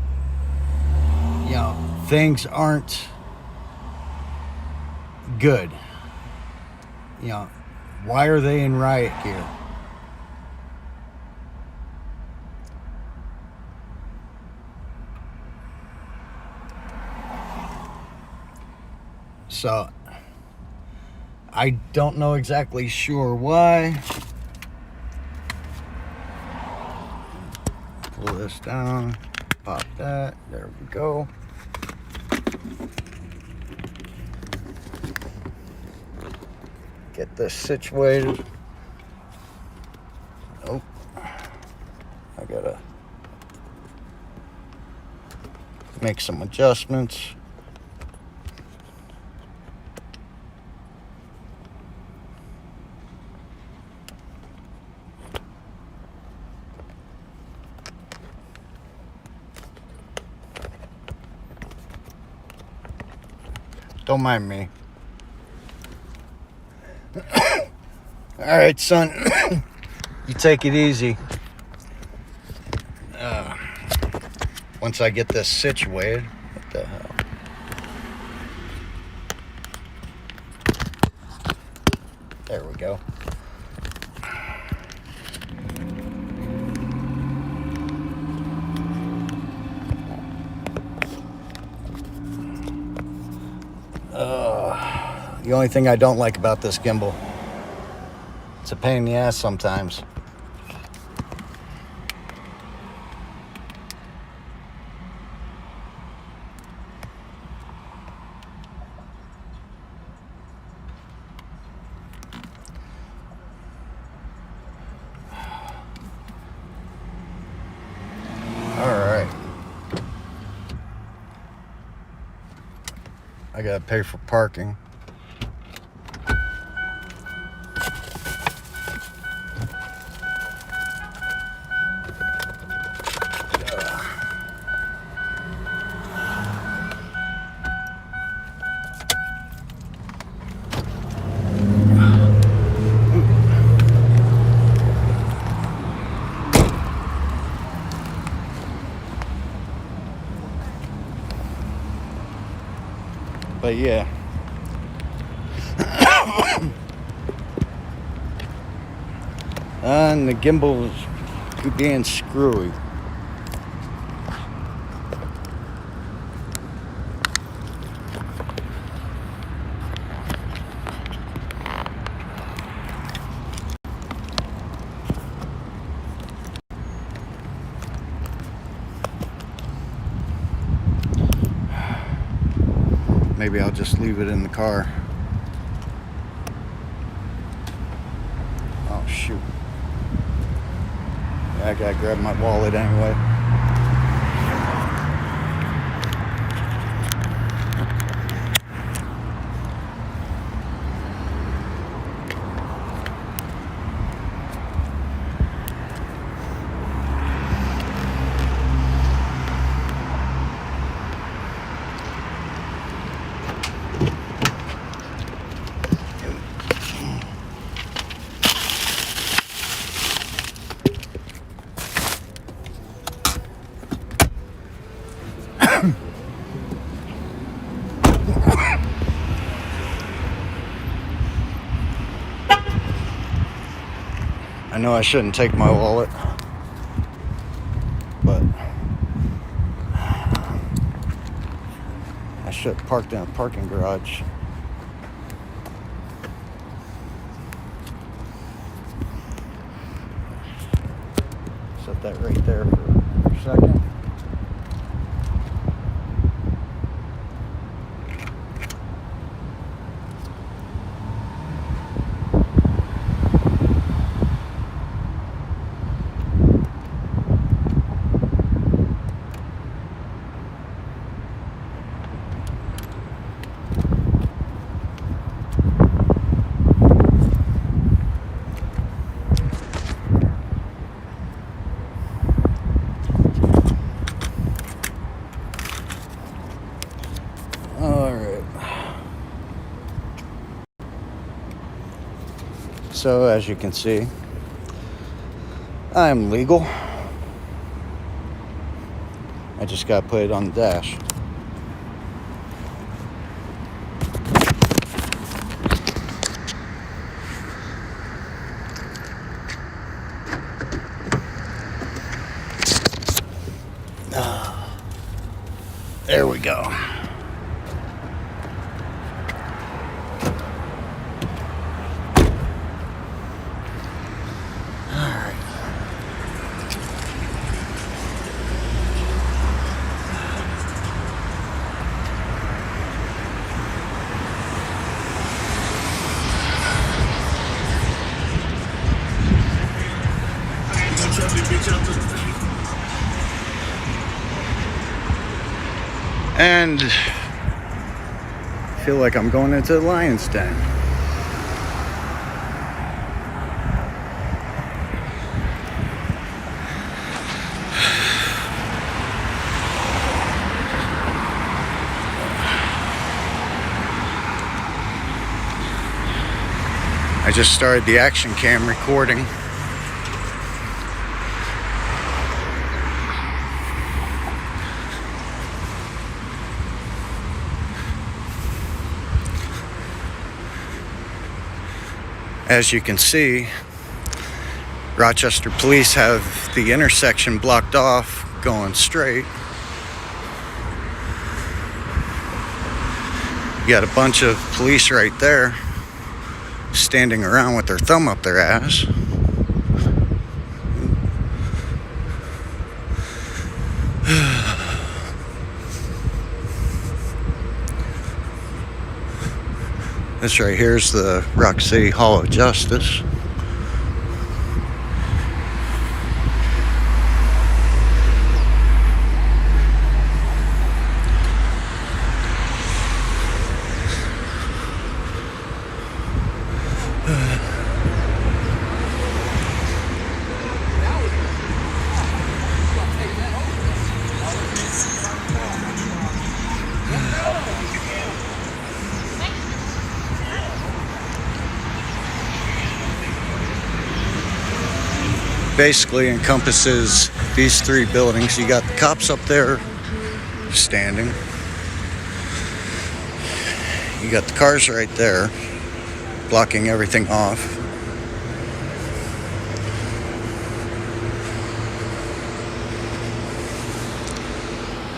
you know, things aren't good. You know, why are they in riot gear? So, I don't know exactly sure why. Pull this down, pop that, there we go. Get this situated. Oh, I gotta make some adjustments. Don't mind me. All right, son. You take it easy. Once I get this situated, what the hell? There we go. The only thing I don't like about this gimbal, it's a pain in the ass sometimes. All right. I gotta pay for parking. But yeah. And the gimbal's being screwy. Maybe I'll just leave it in the car. Oh shoot. Yeah, I gotta grab my wallet anyway. I know I shouldn't take my wallet, but I should have parked in a parking garage. Set that right there for a second. So as you can see, I am legal. I just got to put it on the dash. There we go. And I feel like I'm going into the lion's den. I just started the action cam recording. As you can see, Rochester police have the intersection blocked off going straight. You got a bunch of police right there standing around with their thumb up their ass. This right here is the Rock City Hall of Justice. Basically encompasses these three buildings. You got the cops up there standing. You got the cars right there blocking everything off.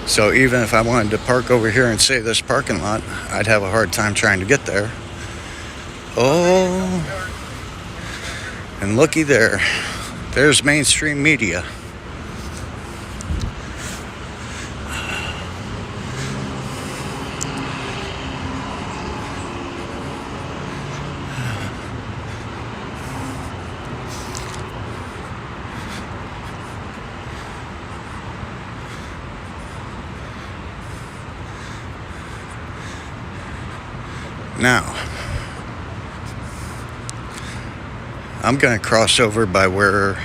So even if I wanted to park over here and save this parking lot, I'd have a hard time trying to get there. Oh, and looky there. There's mainstream media. Now, I'm going to cross over by where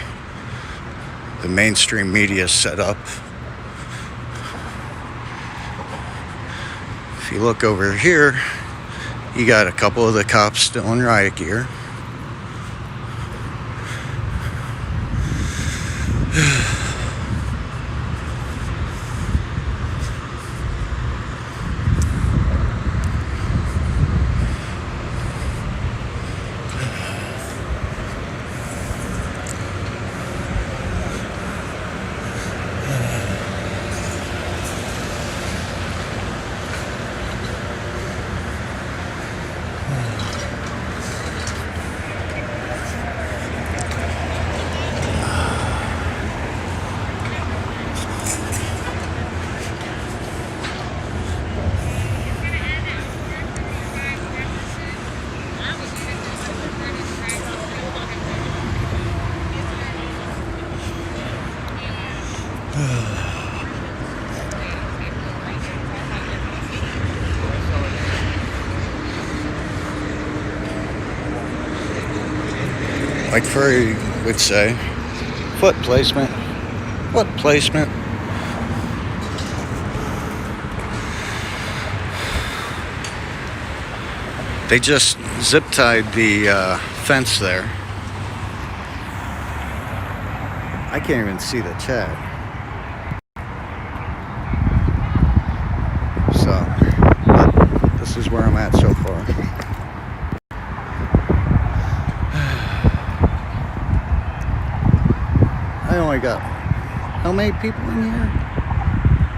the mainstream media is set up. If you look over here, you got a couple of the cops still in riot gear. like Furry would say, foot placement. Foot placement. They just zip tied the fence there. I can't even see the chat. So, but this is where I'm at so far. I only got, how many people in here?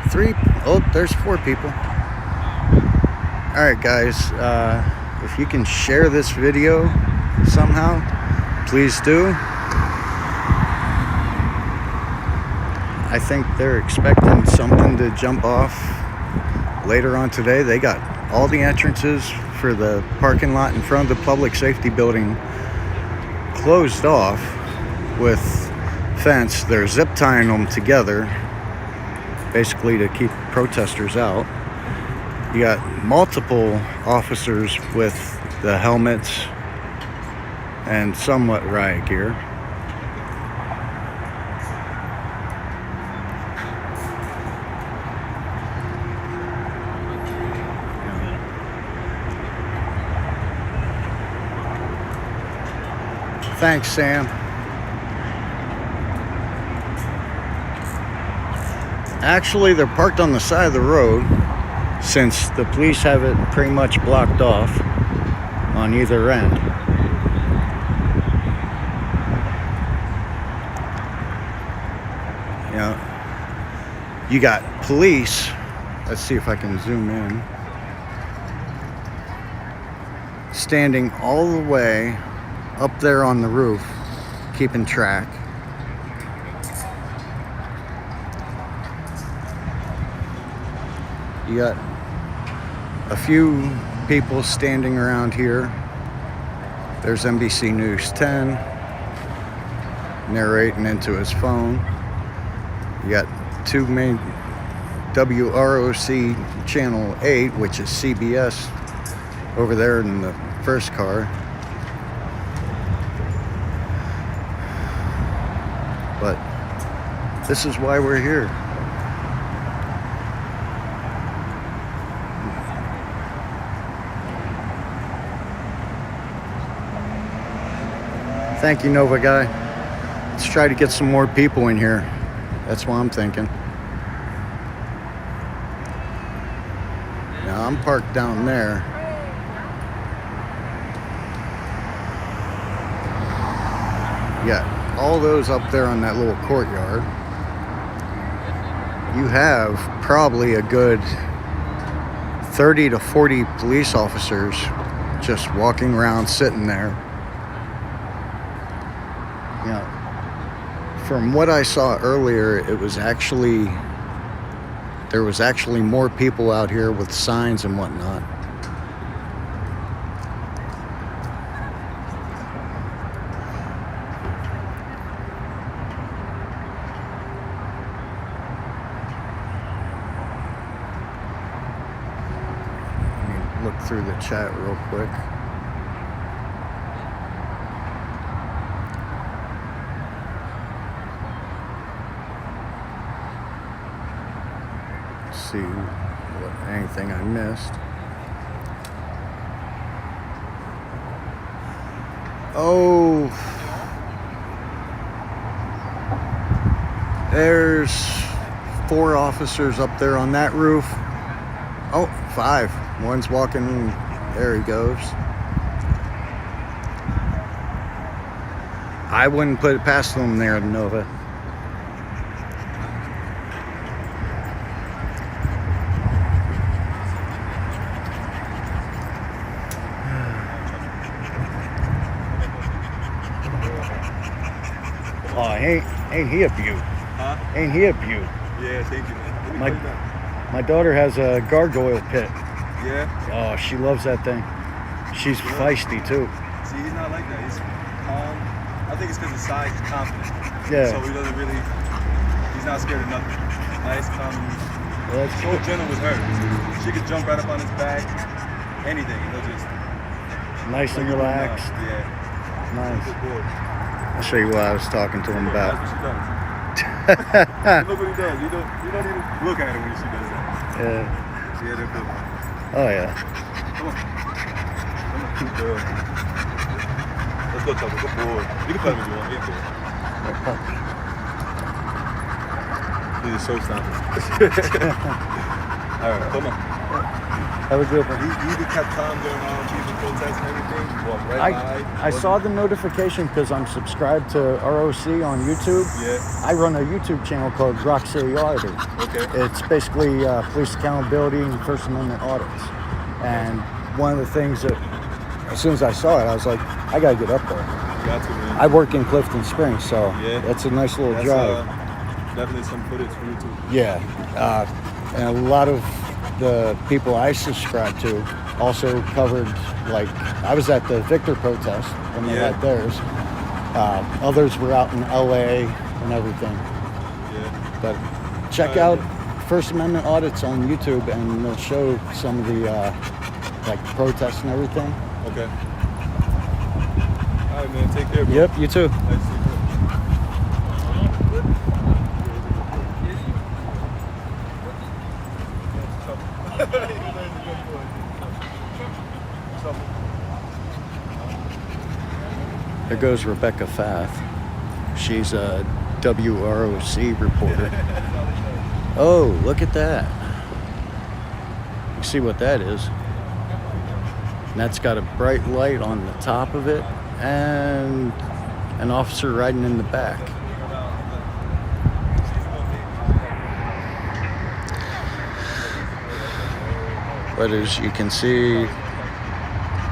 3? Oh, there's 4 people. Alright guys, if you can share this video somehow, please do. I think they're expecting something to jump off later on today. They got all the entrances for the parking lot in front of the public safety building closed off with fence. They're zip tying them together basically to keep protesters out. You got multiple officers with the helmets and somewhat riot gear. Thanks, Sam. Actually, they're parked on the side of the road since the police have it pretty much blocked off on either end. You know, you got police. Let's see if I can zoom in. Standing all the way up there on the roof, keeping track. You got a few people standing around here. There's NBC News 10 narrating into his phone. You got 2 main WROC channel 8, which is CBS, over there in the first car. But this is why we're here. Thank you, Nova Guy. Let's try to get some more people in here. That's what I'm thinking. Now I'm parked down there. Yeah. All those up there on that little courtyard. You have probably a good 30 to 40 police officers just walking around, sitting there. You know, from what I saw earlier, it was actually, there was actually more people out here with signs and whatnot. Look through the chat real quick. Let's see anything I missed. Oh, there's 4 officers up there on that roof. Oh, 5. One's walking, there he goes. I wouldn't put it past them there, Nova. Oh, ain't he a beaut? Huh? Ain't he a beaut? Yeah, thank you, man. My daughter has a gargoyle pit. Yeah? Oh, she loves that thing. She's feisty too. See, he's not like that. He's calm. I think it's because his size is confident. Yeah. So he doesn't really, he's not scared of nothing. Nice, calm. Well, that's So cool. gentle with her. She could jump right up on his back, anything, and he'll just... Nice and relaxed. Yeah. Nice. Good boy. I'll show you what I was talking to him That's about. what she does. Look what he does. You don't even look at her when she does that. Yeah. She had a good one. Oh yeah. Come on. Come on, cute girl. Let's go, Tucker. Good boy. You can play him if you want. He's good. He's a showstopper. All right, come on. Have a good one. He even kept calm during all the people protests and everything. Walked right by. I saw the notification because I'm subscribed to ROC on YouTube. Yeah. I run a YouTube channel called Rock City Auditing. Okay. It's basically police accountability and First Amendment audits. And one of the things that, as soon as I saw it, I was like, I gotta get up there. Got to, man. I work in Clifton Springs, so Yeah. that's a nice little That's drive. definitely some footage for you too. Yeah, and a lot of the people I subscribe to also covered, like, I was at the Victor protest when they Yeah. had theirs. Others were out in LA and everything. Yeah. But check out First Amendment audits on YouTube, and they'll show some of the like protests and everything. Okay. All right, man. Take care, bro. Yep, you too. Nice to see you. There goes Rebecca Fath. She's a WROC reporter. Oh, look at that. You see what that is? And that's got a bright light on the top of it and an officer riding in the back. But as you can see,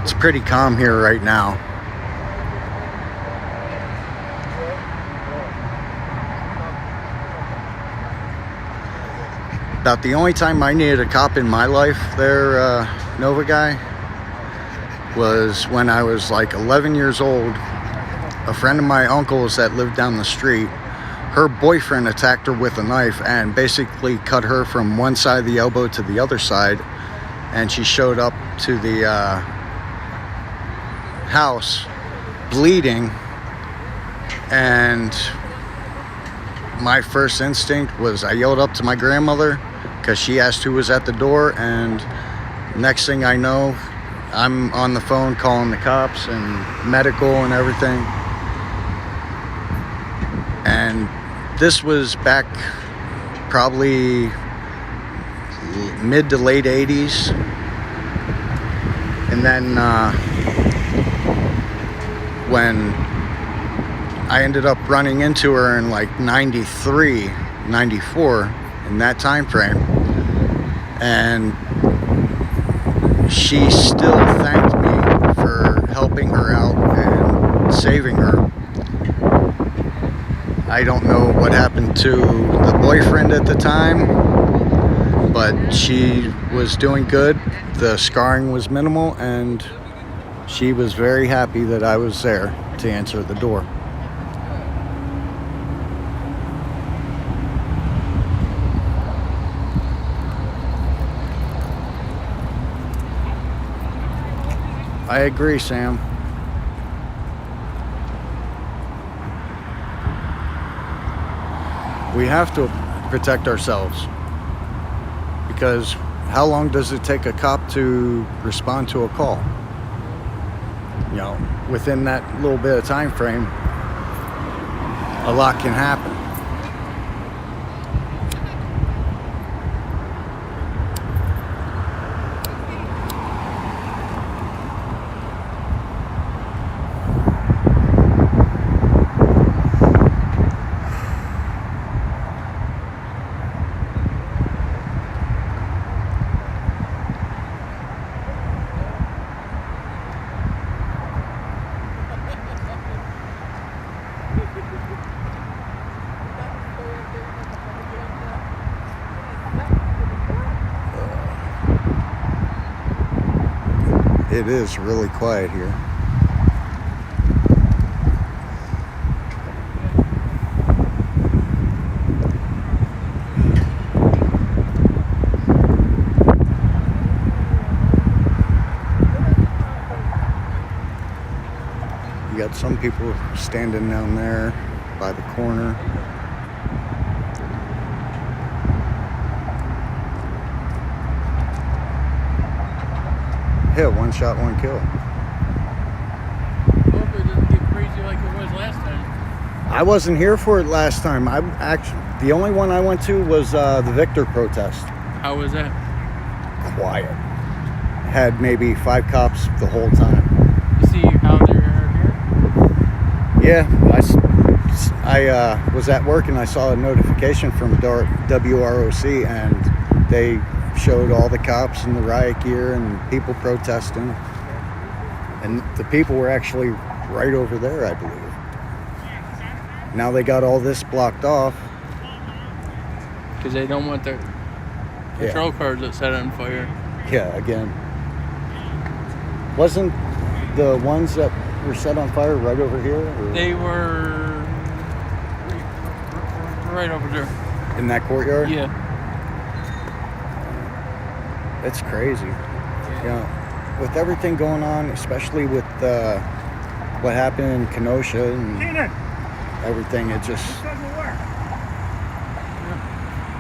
it's pretty calm here right now. About the only time I needed a cop in my life there, Nova guy, was when I was like 11 years old. A friend of my uncle's that lived down the street, her boyfriend attacked her with a knife and basically cut her from one side of the elbow to the other side. And she showed up to the house bleeding. And my first instinct was I yelled up to my grandmother because she asked who was at the door, and next thing I know, I'm on the phone calling the cops and medical and everything. And this was back probably mid to late 80s. And then when I ended up running into her in like 93, 94, in that time frame, and she still thanked me for helping her out and saving her. I don't know what happened to the boyfriend at the time, but she was doing good. The scarring was minimal, and she was very happy that I was there to answer the door. I agree, Sam. We have to protect ourselves, because how long does it take a cop to respond to a call? You know, within that little bit of time frame, a lot can happen. It is really quiet here. You got some people standing down there by the corner. Yeah, one shot, one kill. Hopefully it doesn't get crazy like it was last time. I wasn't here for it last time. The only one I went to was the Victor protest. How was that? Quiet. Had maybe 5 cops the whole time. You see how they're here? Yeah, I was at work and I saw a notification from WROC, and they showed all the cops in the riot gear and people protesting. And the people were actually right over there, I believe. Now they got all this blocked off. Because they don't want their patrol cars that set on fire. Yeah, again. Wasn't the ones that were set on fire right over here? Or They were right over there. in that courtyard? Yeah. It's crazy. Yeah. With everything going on, especially with what happened in Kenosha and everything, it just...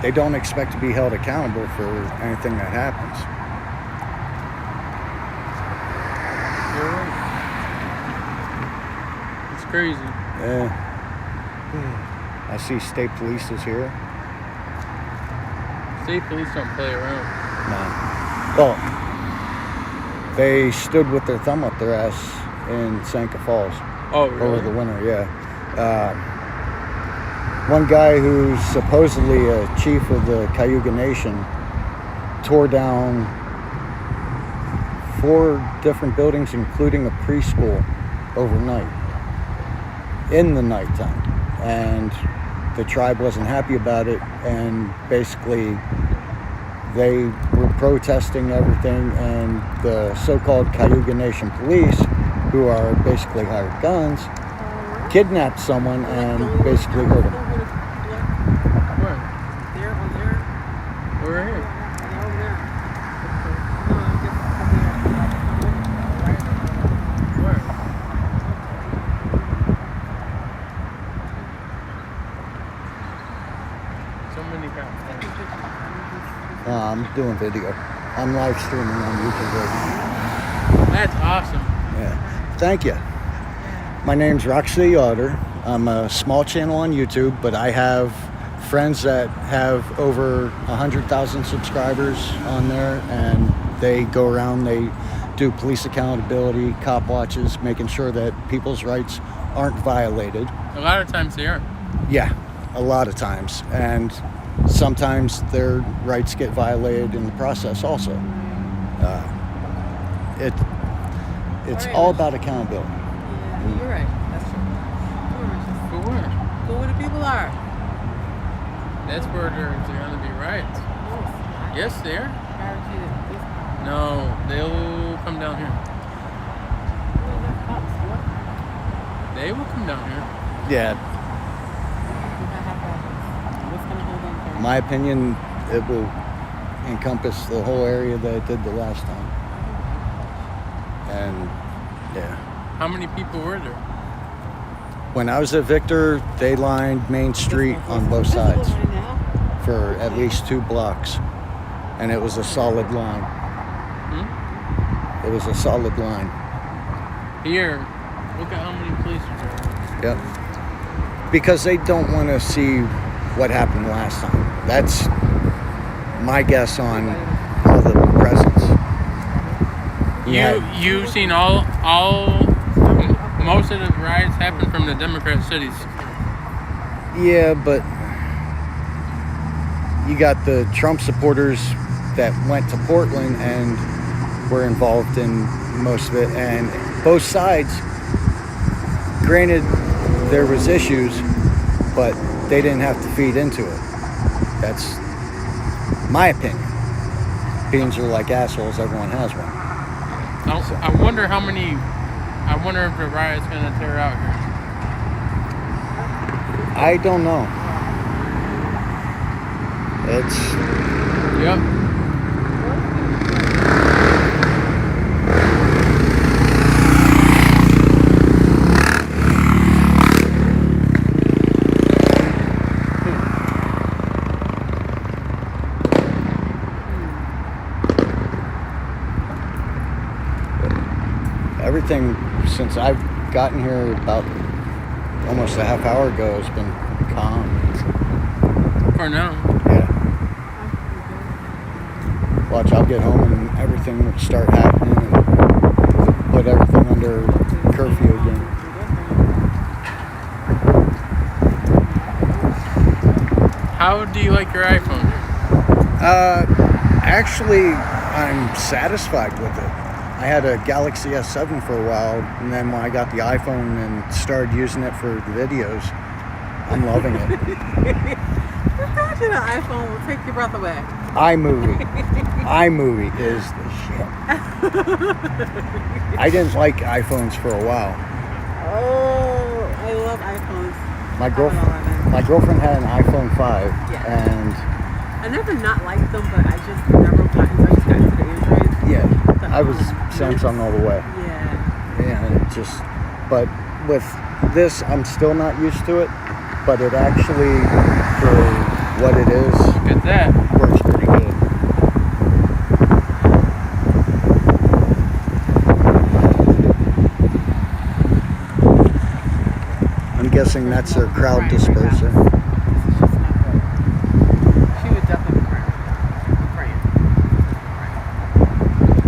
They don't expect to be held accountable for anything that happens. You're right. It's crazy. Yeah. I see state police is here. State police don't play around. No. Well, they stood with their thumb up their ass in Seneca Falls Oh, really? over the winter, yeah. One guy who's supposedly a chief of the Cayuga Nation tore down 4 different buildings, including a preschool, overnight, in the nighttime. And the tribe wasn't happy about it, and basically they were protesting everything, and the so-called Cayuga Nation police, who are basically hired guns, kidnapped someone and basically hurt him. Where? There, over there. We're here. Yeah, over there. Where? So many cops. I'm doing video. I'm live streaming on YouTube right That's awesome. now. Yeah. Thank you. My name's Roxy Otter. I'm a small channel on YouTube, but I have friends that have over 100,000 subscribers on there, and they go around, they do police accountability, cop watches, making sure that people's rights aren't violated. A lot of times they are. Yeah, a lot of times. And sometimes their rights get violated in the process also. It's all about accountability. Yeah, you're right. That's true. But where? Go where the people are. That's where there's going to be riots. Yes, they are. Guarantee that these No, they'll come down here. cops, what? They will come down here. Yeah, What's going to hold on for? my opinion, it will encompass the whole area that it did the last time. And yeah. How many people were there? When I was at Victor, they lined Main Street on both sides for at least 2 blocks. And it was a solid line. It was a solid line. Here, look at how many police are there. Yep. Because they don't want to see what happened last time. That's my guess on all the presents. You've seen most of the riots happen from the Democrat cities. Yeah, but you got the Trump supporters that went to Portland and were involved in most of it, and both sides, granted there was issues, but they didn't have to feed into it. That's my opinion. Beans are like assholes, everyone has one. I wonder how many. I wonder if the riot's gonna tear out here. I don't know. It's Yep. everything since I've gotten here about almost a half hour ago has been calm. For now. Yeah. Watch, I'll get home and everything will start happening and put everything under curfew again. How do you like your iPhone? Actually, I'm satisfied with it. I had a Galaxy S7 for a while, and then when I got the iPhone and started using it for the videos, I'm loving it. Imagine an iPhone will take your breath away. iMovie is the shit. I didn't like iPhones for a while. Oh, I love iPhones. My I love girlfriend had an iPhone 5, Yeah. and I never not liked them, but I just never got into the Android. yeah, The, I was Samsung all the way. Yeah. And it just, but with this, I'm still not used to it, but it actually, for what it is, Look at that. works pretty good. I'm guessing that's their crowd disperser. This is just not good. She would definitely be praying.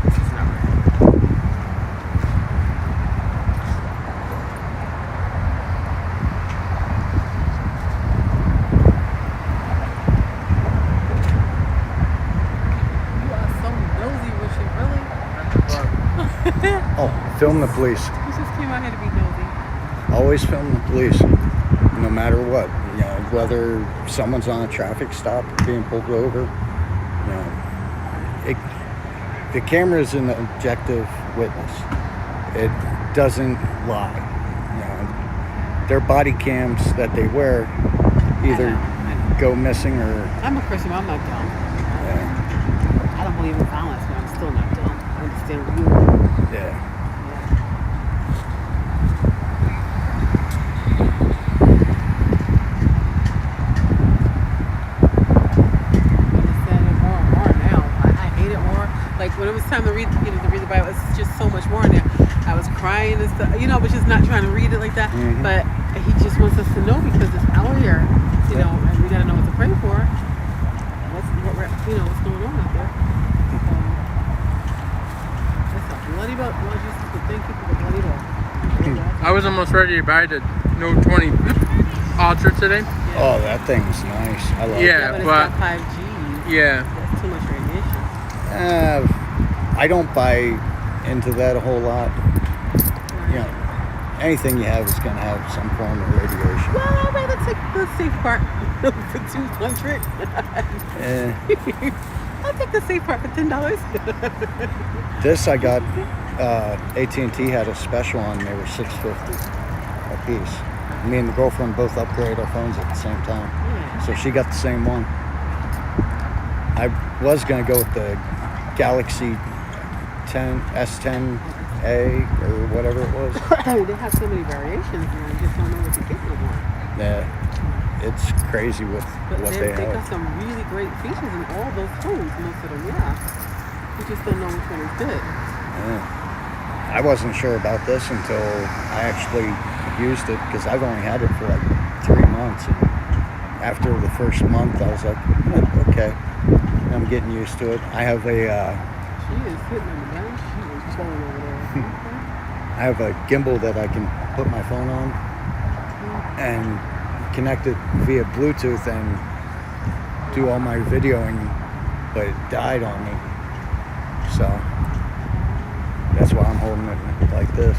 This is not right. You are so nosy, Richard, really? Oh, film the police. You just came out here to be nosy. Always film the police, no matter what. You know, whether someone's on a traffic stop being pulled over. You know, the camera is an objective witness. It doesn't lie. You know, their body cams that they wear either I know. go missing or. I'm a Christian, but I'm not dumb. Yeah, I don't believe in violence, but I'm still not dumb. I understand you. yeah. When it was time to read, to read the Bible, it's just so much more in there. I was crying and stuff, but just not trying to read it like that. Mhm. But he just wants us to know because it's out here, and we gotta know what to pray for. What's going on out there? It's a bloody boat. Lord Jesus, but thank you for the bloody boat. I was almost ready to buy the Note 20 Ultra today. Oh, that thing's nice. I love Yeah. But it's but- got 5G. Yeah. That's too much radiation. it. I don't buy into that a whole lot. You know, anything you have is going to have some form of radiation. Well, I'd rather take the safe part for 200. Eh, I'll take the safe part for $10. this I got. AT&T had a special on. They were $6.50 a piece. Me and the girlfriend both upgraded our phones at the same time, Yeah. so she got the same one. I was going to go with the Galaxy S10A or whatever it was. They have so many variations now, you just don't know what to get no more. Yeah, it's crazy with But what they they got have. some really great features in all those phones, most of them, yeah. You just don't know which one is good. Yeah. I wasn't sure about this until I actually used it because I've only had it for like 3 months. And after the first month, I was like, okay, I'm getting used to it. I have She is sitting on the bench. She is chilling over there. I have a gimbal that I can put my phone on and connect it via Bluetooth and do all my videoing, but it died on me. So that's why I'm holding it like this.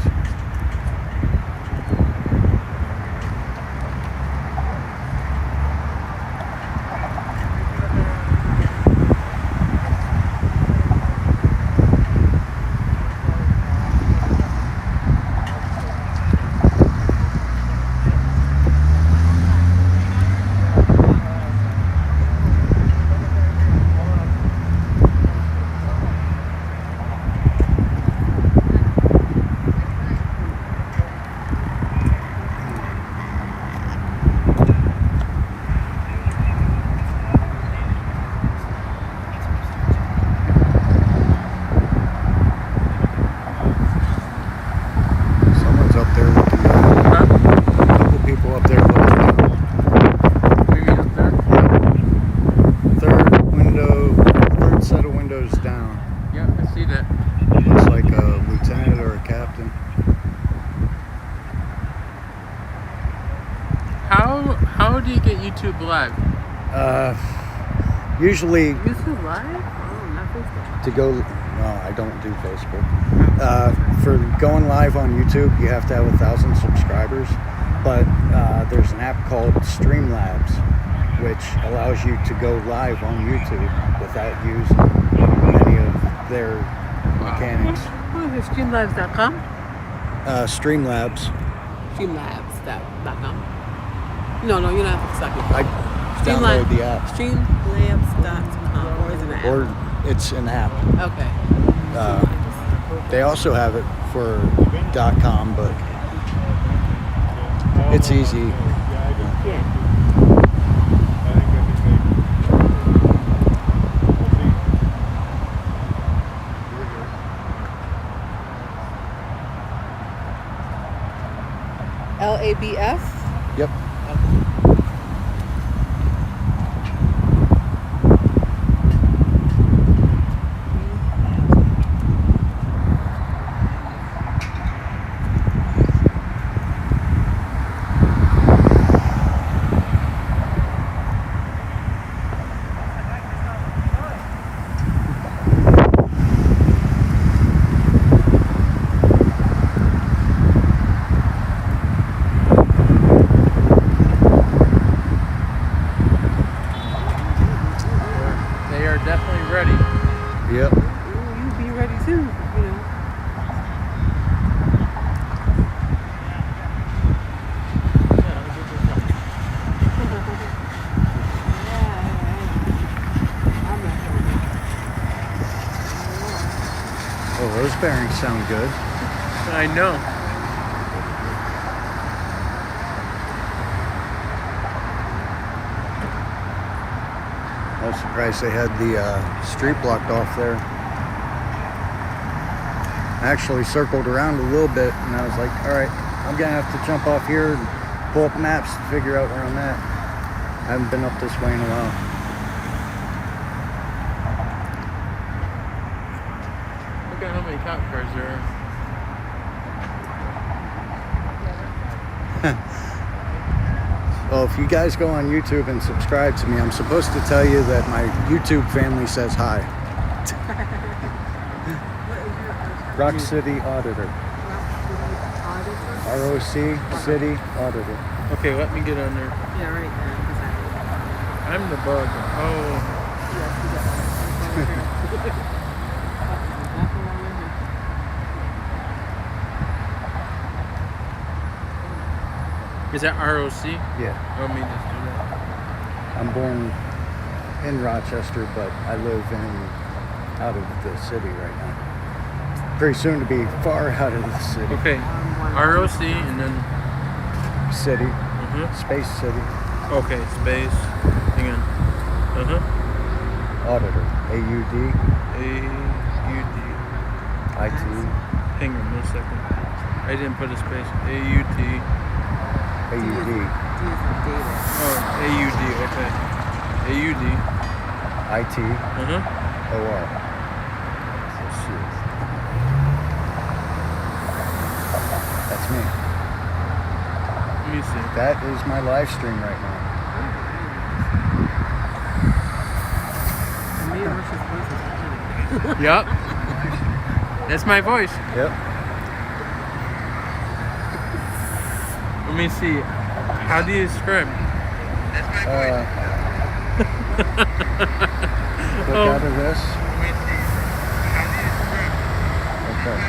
How do you get YouTube Live? Usually YouTube Live? Oh, not Facebook. to go. No, I don't do Facebook. For going live on YouTube, you have to have 1,000 subscribers. But there's an app called Streamlabs, which allows you to go live on YouTube without using any of their mechanics. What is it? Streamlabs.com? Streamlabs. Streamlabs.com. No, you're not stuck. I download the app. Streamlabs.com. Or is it an app? Or it's an app. Okay. They also have it for .com, but it's easy. Yeah. LABS? Yep. They are definitely ready. Yep. You be ready too, you know. Oh, those bearings sound good. I know. I was surprised they had the street blocked off there. I actually circled around a little bit and I was like, all right, I'm gonna have to jump off here and pull up maps to figure out where I'm at. I haven't been up this way in a while. Look at how many cop cars there are. Well, if you guys go on YouTube and subscribe to me, I'm supposed to tell you that my YouTube family says hi. Rock City Auditor. ROC City Auditor. Okay, let me get on there. Yeah, right there. I'm the bug. Oh, is that ROC? Yeah. Let me just do that. I'm born in Rochester, but I live out of the city right now. Very soon to be far out of the city. Okay, ROC and then. City. Uh-huh. Space City. Okay, space. Hang on. Uh-huh. Auditor. AUD. A-U-D. IT. Hang on 1 second. I didn't put a space. A-U-T. AUD. Oh, A-U-D. Okay. A-U-D. IT. Uh-huh. OR. That's me. Let me see. That is my live stream right now. Yup. That's my voice. Yep. Let me see. How do you describe? Click out of this. Okay.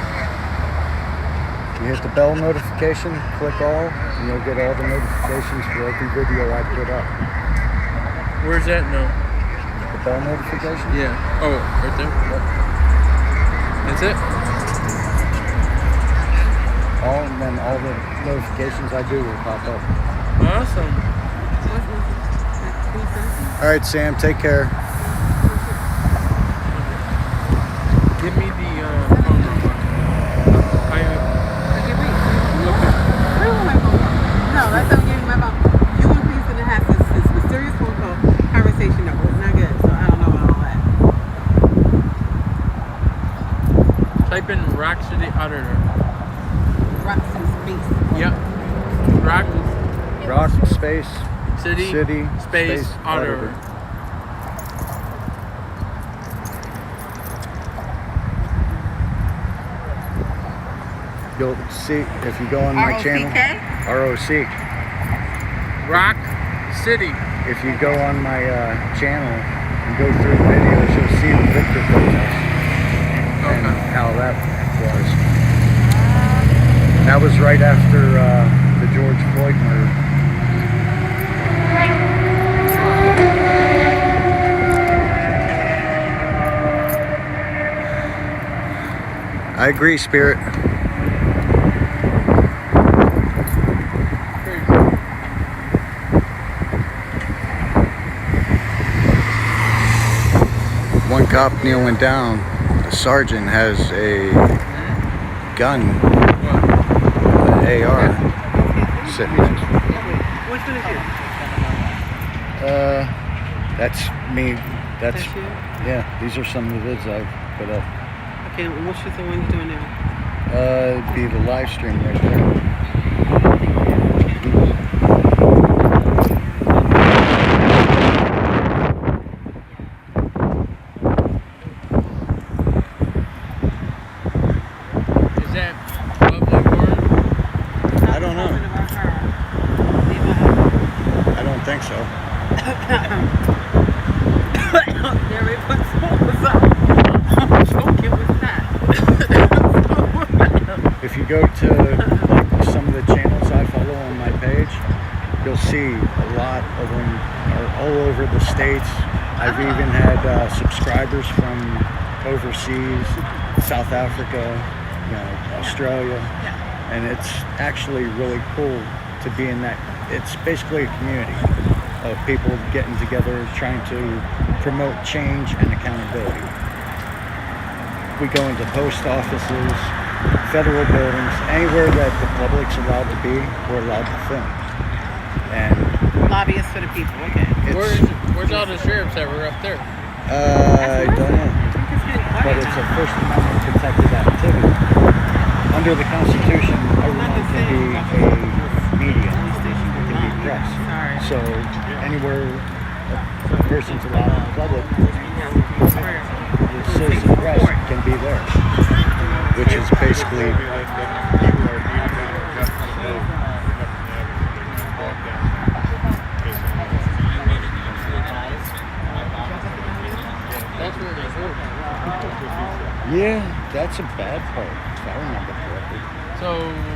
You hit the bell notification, click all, and you'll get all the notifications for every video I put up. Where's that now? The bell notification? Yeah. Oh, right there. Yep. That's it? All, and then all the notifications I do will pop up. Awesome. All right, Sam, take care. Give me the phone number. No, that's not giving my phone. You and Chris gonna have this mysterious phone call conversation that was not good, so I don't know about all that. Type in Rock City Auditor. Rocks in space. Yep. Rock. Rock space City, city space auditor. You'll see if you go on my channel. ROC. Rock City. If you go on my channel and go through the videos, you'll see the Victor protest and how that was. That was right after the George Floyd murder. I agree, Spirit. One cop kneeling down, the sergeant has a gun, an AR, sitting next to him. Which one is you? That's me. That's, That's you? yeah, these are some of the vids I've put up. Okay, and which is the one you're doing now? It'd be the live stream right there. Is that public or? I don't know. I don't think so. Gary, what was up? I'm joking with that. If you go to like some of the channels I follow on my page, you'll see a lot of them are all over the states. I've even had subscribers from overseas, South Africa, Australia, and it's actually really cool to be in that. It's basically a community of people getting together, trying to promote change and accountability. We go into post offices, federal buildings, anywhere that the public's allowed to be, we're allowed to film. And Lobbyists for the people, okay. Where's all the sheriffs that were up there? I don't know, It's getting quiet but it's a now. First Amendment protected activity. Under the Constitution, everyone can be a media, can be press. Sorry. So anywhere a person's allowed in public, the citizen press can be there, which is basically That's where they were. yeah, that's a bad part, if I remember correctly. So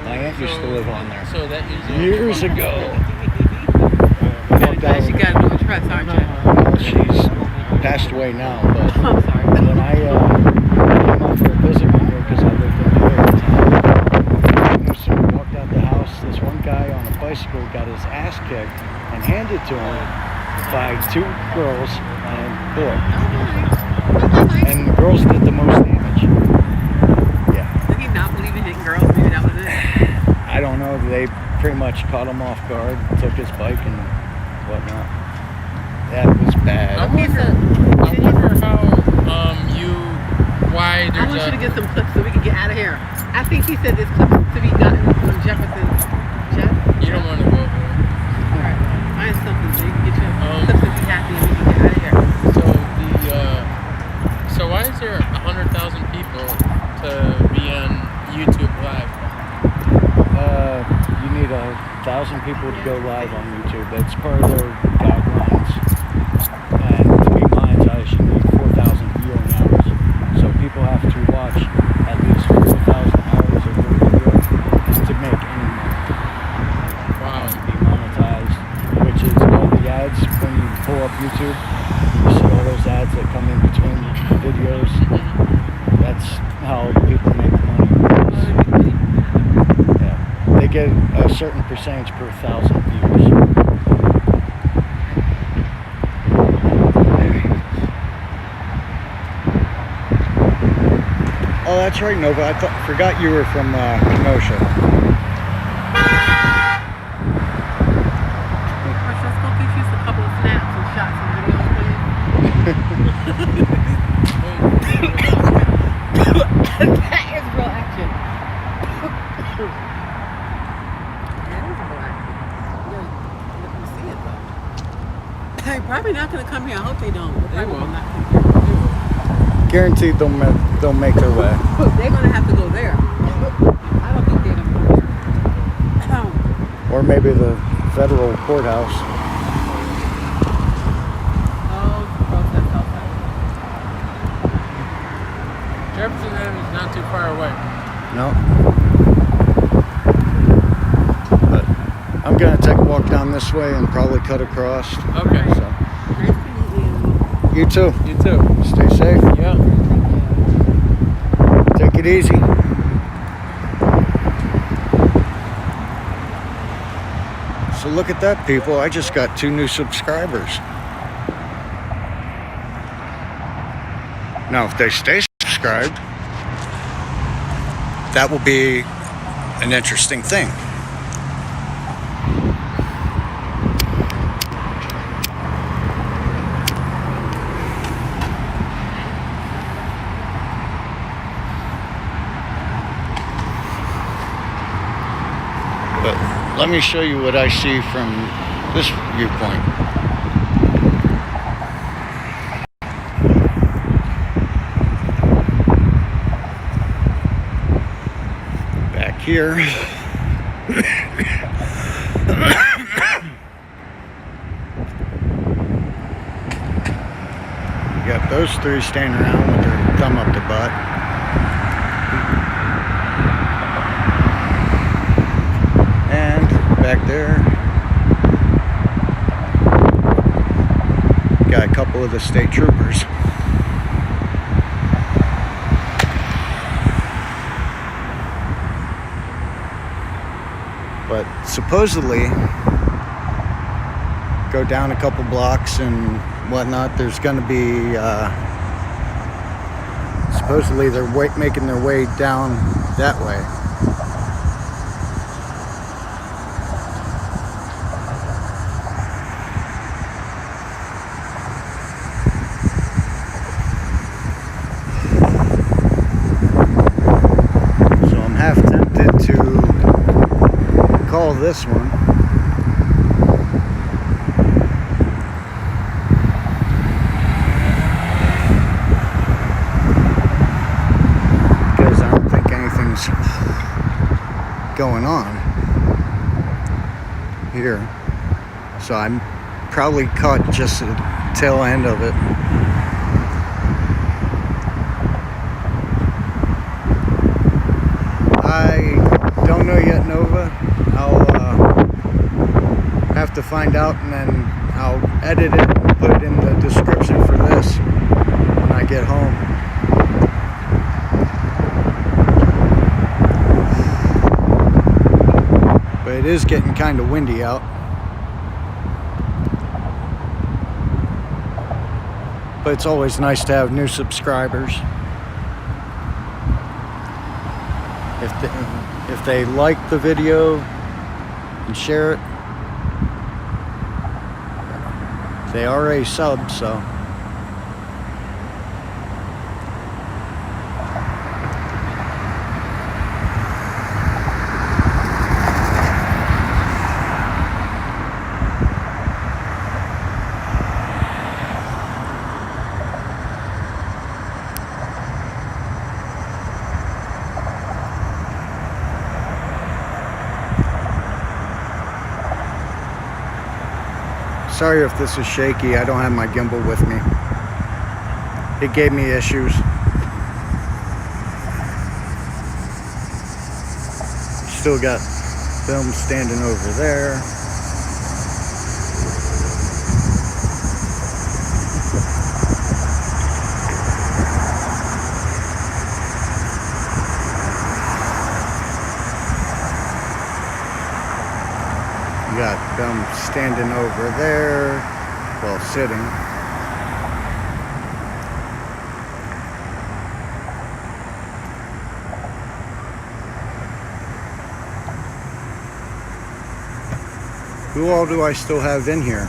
My aunt used to live on there. So that is Years ago. Now she got a new trust, aren't you? She's passed away now, but I'm sorry. when I came out for a visit one year because I lived in New York at the time, as soon as we walked out the house, this one guy on a bicycle got his ass kicked and handed to him by two girls and a boy. And the girls did the most damage. Yeah. Did he not believe in hitting girls? Maybe that was it. I don't know. They pretty much caught him off guard, took his bike and whatnot. That was bad. I wonder how why I there's want you to a get some clips so we can get out of here. I think he said there's clips to be gotten from Jefferson. you don't want to go over there. Alright, find something so you can get your Um, clips and be happy and we can get out of here. So why is there 100,000 people to be on YouTube Live? You need 1,000 people to go live on YouTube. That's part of their guidelines. And to be monetized, you need 4,000 viewing hours. So people have to watch at least 4,000 hours of your video to make any money. Wow. To be monetized, which is all the ads when you pull up YouTube. You see all those ads that come in between videos. That's how people make money. Yeah. They get a certain percentage per 1,000 views. Oh, that's right, Nova. I forgot you were from Kenosha. Let's go get you a couple of snaps and shots and videos, please. That is real action. That is real action. They're probably not going to come here. I hope they don't. They're They probably will. not come here. They will. Guaranteed they'll make their way. They're going to have to go there. I don't think they're going to come here. Or maybe the federal courthouse. Oh, protest outside. Jefferson Avenue is not too far away. No. But I'm gonna take a walk down this way and probably cut across. Okay. So Nice to meet you. you too. You too. Stay safe. Yeah. Take it easy. So look at that, people. I just got 2 new subscribers. Now, if they stay subscribed, that will be an interesting thing. But let me show you what I see from this viewpoint. Back here. You got those 3 standing around with their thumb up the butt. And back there, got a couple of the state troopers. But supposedly, go down a couple blocks and whatnot, there's going to be, supposedly they're making their way down that way. So I'm half tempted to call this one. Because I don't think anything's going on here. So I'm probably caught just the tail end of it. I don't know yet, Nova. I'll have to find out, and then I'll edit it and put it in the description for this when I get home. But it is getting kind of windy out. But it's always nice to have new subscribers. If they like the video and share it, they are a sub, so. Sorry if this is shaky. I don't have my gimbal with me. It gave me issues. Still got film standing over there. Got them standing over there while sitting. Who all do I still have in here?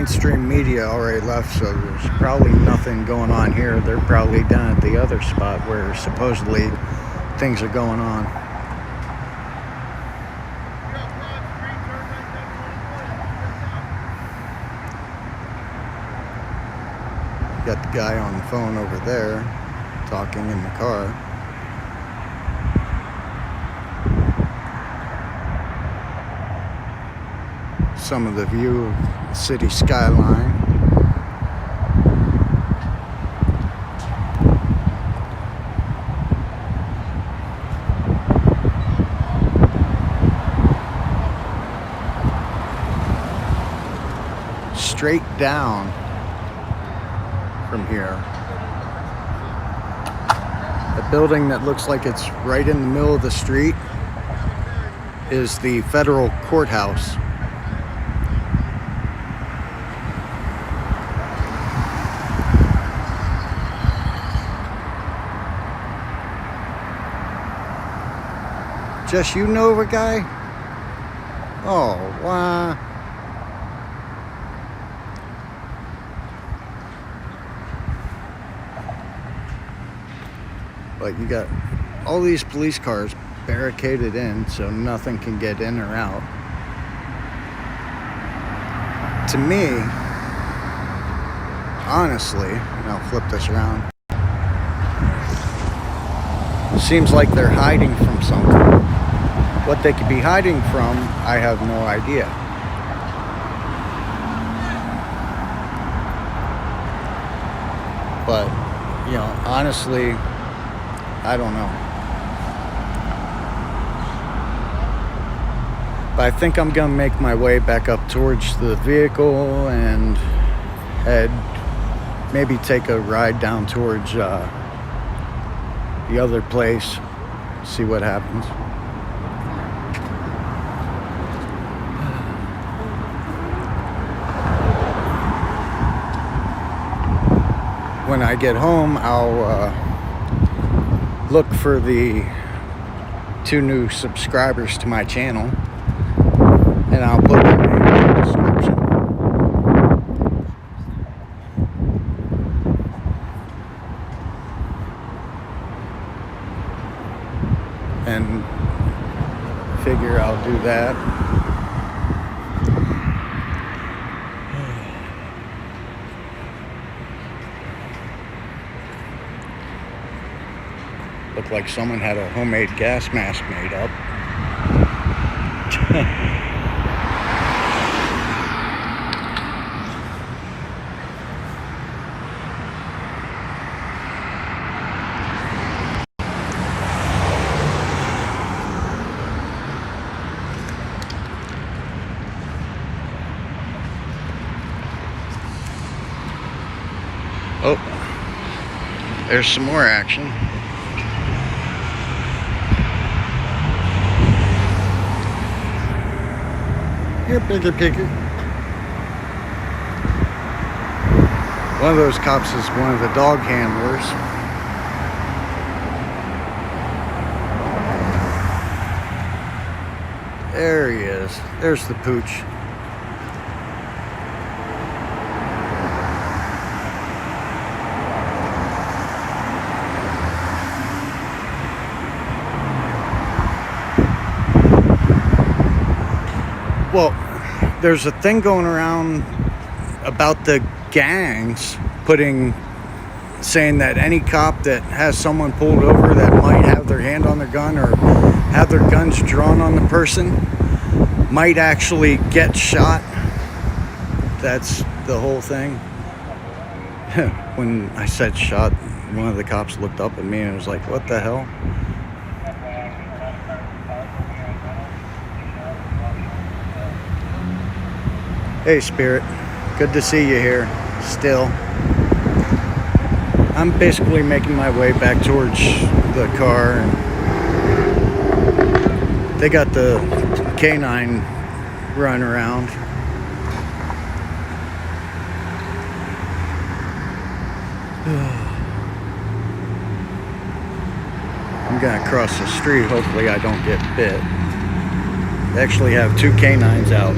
mainstream media already left, so there's probably nothing going on here. They're probably down at the other spot where supposedly things are going on. Got the guy on the phone over there talking in the car. Some of the view of the city skyline. Straight down from here. A building that looks like it's right in the middle of the street is the federal courthouse. Just you know of a guy? Oh, wow. But you got all these police cars barricaded in so nothing can get in or out. To me, honestly, and I'll flip this around, seems like they're hiding from something. What they could be hiding from, I have no idea. But, you know, honestly, I don't know. But I think I'm gonna make my way back up towards the vehicle and maybe take a ride down towards the other place, see what happens. When I get home, I'll look for the 2 new subscribers to my channel, and I'll put them in the description. And figure I'll do that. Looked like someone had a homemade gas mask made up. Oh, there's some more action. Here, picker. One of those cops is one of the dog handlers. There he is. There's the pooch. Well, there's a thing going around about the gangs saying that any cop that has someone pulled over that might have their hand on their gun or have their guns drawn on the person might actually get shot. That's the whole thing. When I said shot, one of the cops looked up at me and was like, what the hell? Hey Spirit, good to see you here still. I'm basically making my way back towards the car, and they got the canine run around. I'm gonna cross the street, hopefully I don't get bit. They actually have 2 canines out.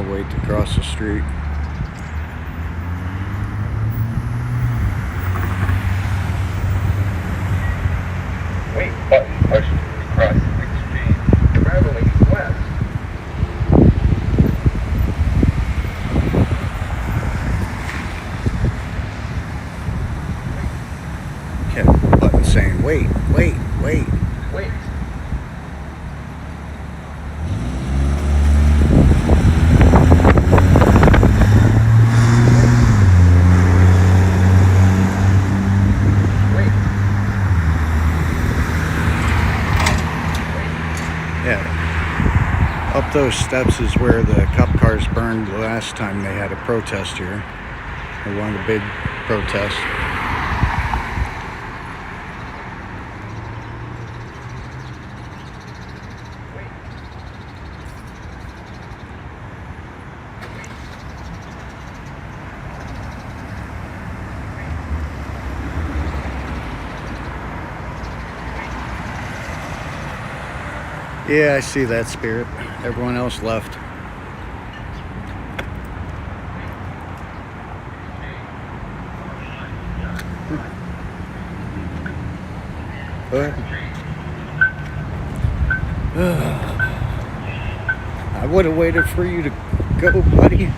I'll wait to cross the street. Wait button pushed to cross exchange. Traveling west. Hit button saying wait, wait, wait. Wait. Yeah. Up those steps is where the cop cars burned the last time they had a protest here. They wanted a big protest. Yeah, I see that spirit. Everyone else left. But I would have waited for you to go, buddy.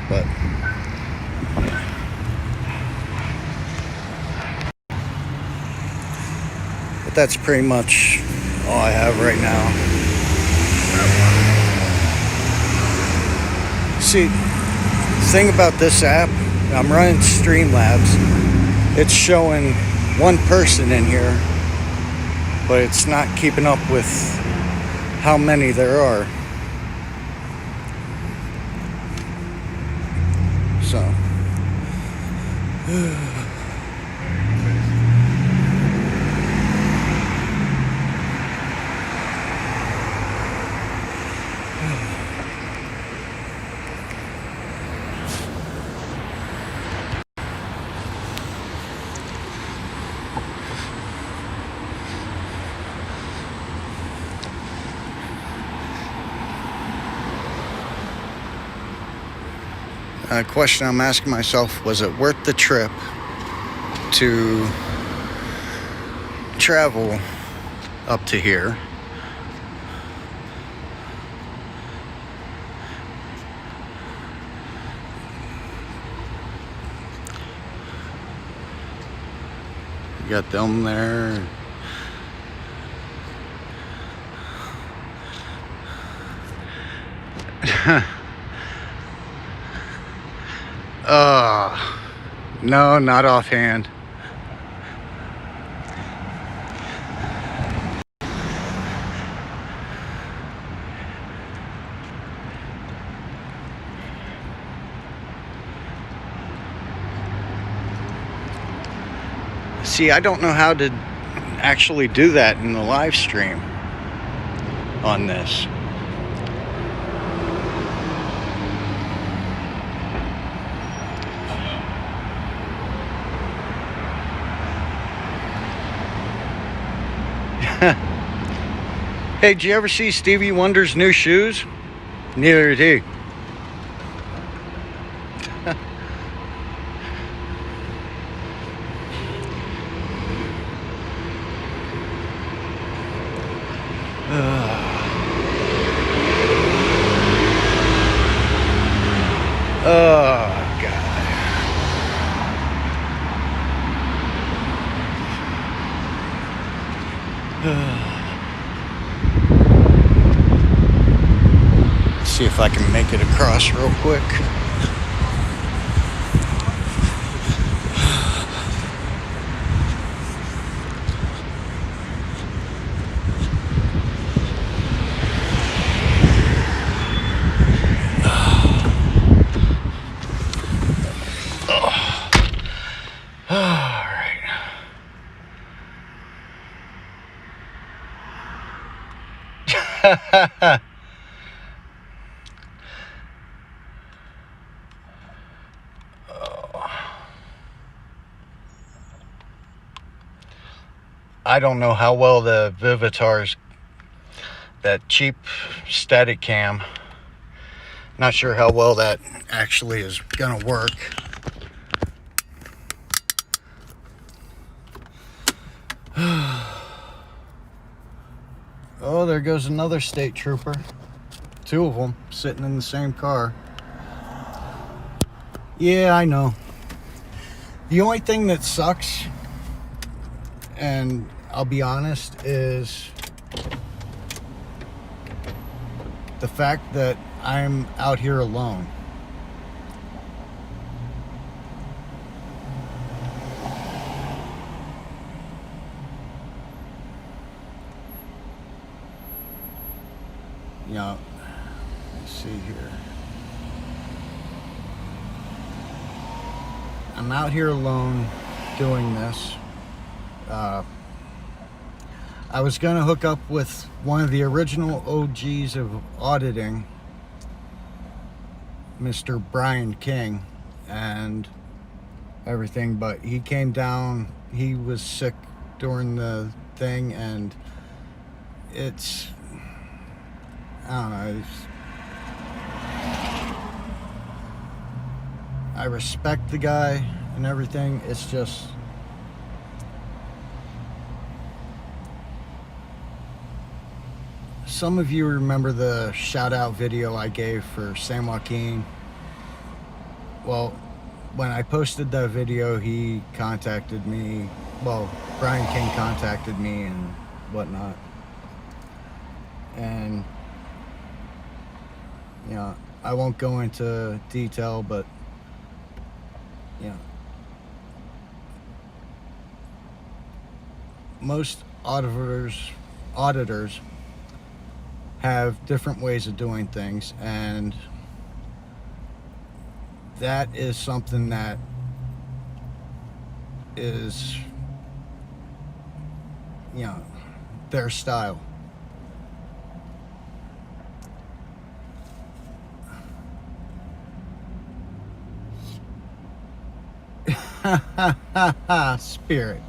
But that's pretty much all I have right now. See, the thing about this app, I'm running Streamlabs. It's showing one person in here, but it's not keeping up with how many there are. So a question I'm asking myself, was it worth the trip to travel up to here? You got them there. No, not offhand. See, I don't know how to actually do that in the live stream on this. Hey, did you ever see Stevie Wonder's new shoes? Neither did he. Oh, God. Let's see if I can make it across real quick. I don't know how well the Vivitar's, that cheap Steadicam, not sure how well that actually is gonna work. Oh, there goes another state trooper. 2 of them sitting in the same car. Yeah, I know. The only thing that sucks, and I'll be honest, is the fact that I'm out here alone. You know, let's see here. I'm out here alone doing this. I was gonna hook up with one of the original OGs of auditing, Mr. Brian King, and everything, but he came down, he was sick during the thing, and it's, I don't know, I respect the guy and everything, it's just, some of you remember the shout out video I gave for San Joaquin. Well, when I posted that video, he contacted me. Well, Brian King contacted me and whatnot. And, you know, I won't go into detail, but, you know, most auditors have different ways of doing things, and that is something that is, you know, their style. Spirit.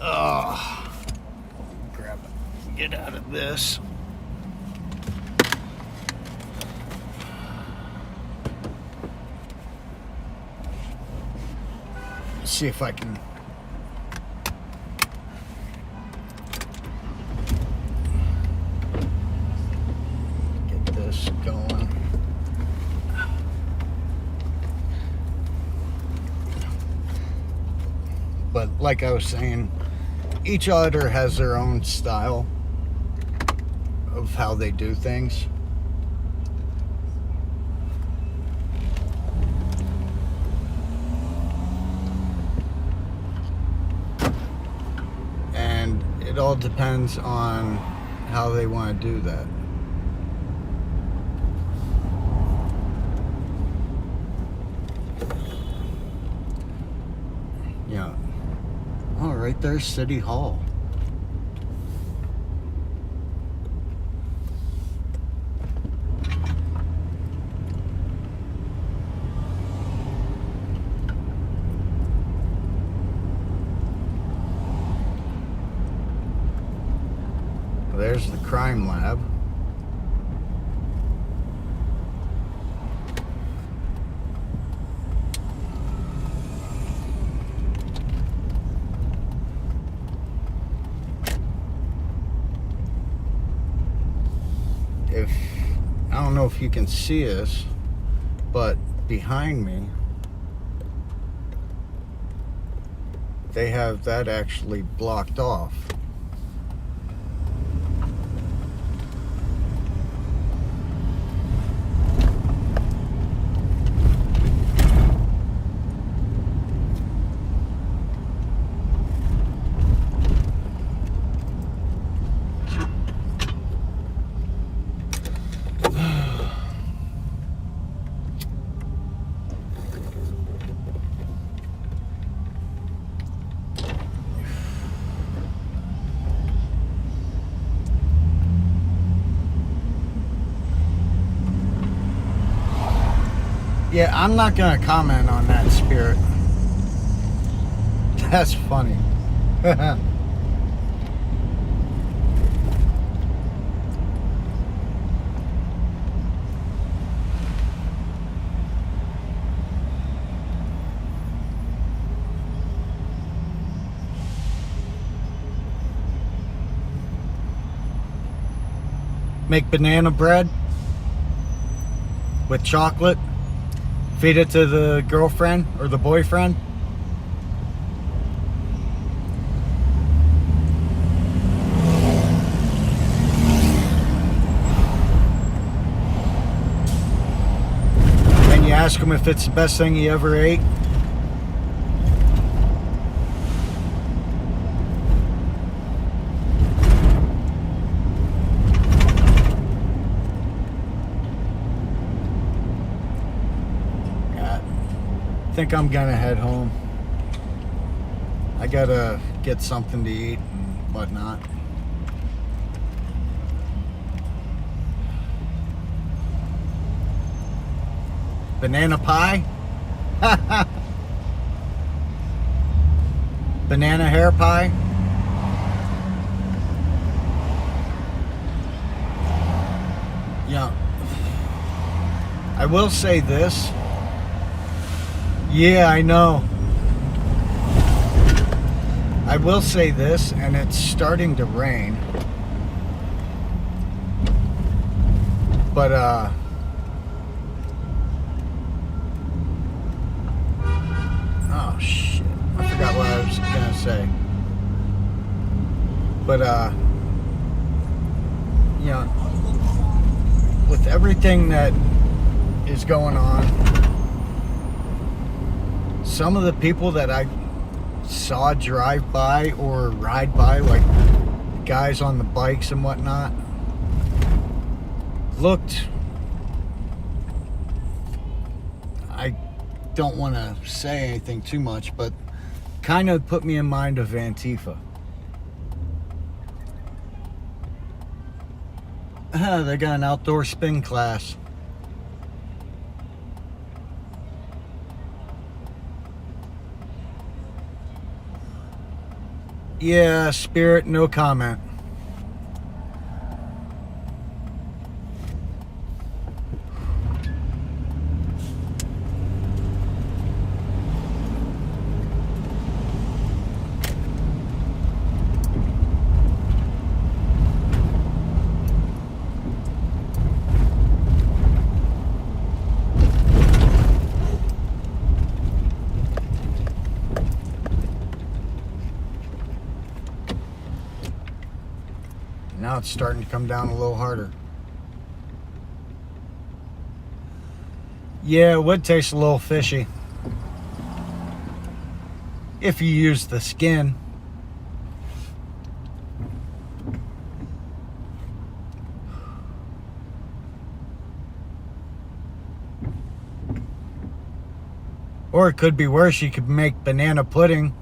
Oh. Grab it. Get out of this. Let's see if I can get this going. But like I was saying, each auditor has their own style of how they do things. And it all depends on how they want to do that. Yeah. Oh, right there's City Hall. There's the crime lab. I don't know if you can see this, but behind me, they have that actually blocked off. Yeah, I'm not gonna comment on that, Spirit. That's funny. Make banana bread with chocolate. Feed it to the girlfriend or the boyfriend. And you ask him if it's the best thing he ever ate. I think I'm gonna head home. I gotta get something to eat and whatnot. Banana pie? Banana hair pie? Yeah. I will say this. Yeah, I know. I will say this, and it's starting to rain. But, oh, shit. I forgot what I was gonna say. But, you know, with everything that is going on, some of the people that I saw drive by or ride by, like guys on the bikes and whatnot, looked, I don't want to say anything too much, but kind of put me in mind of Antifa. They got an outdoor spin class. Yeah, Spirit, no comment. Now it's starting to come down a little harder. Yeah, it would taste a little fishy if you use the skin. Or it could be worse, you could make banana pudding.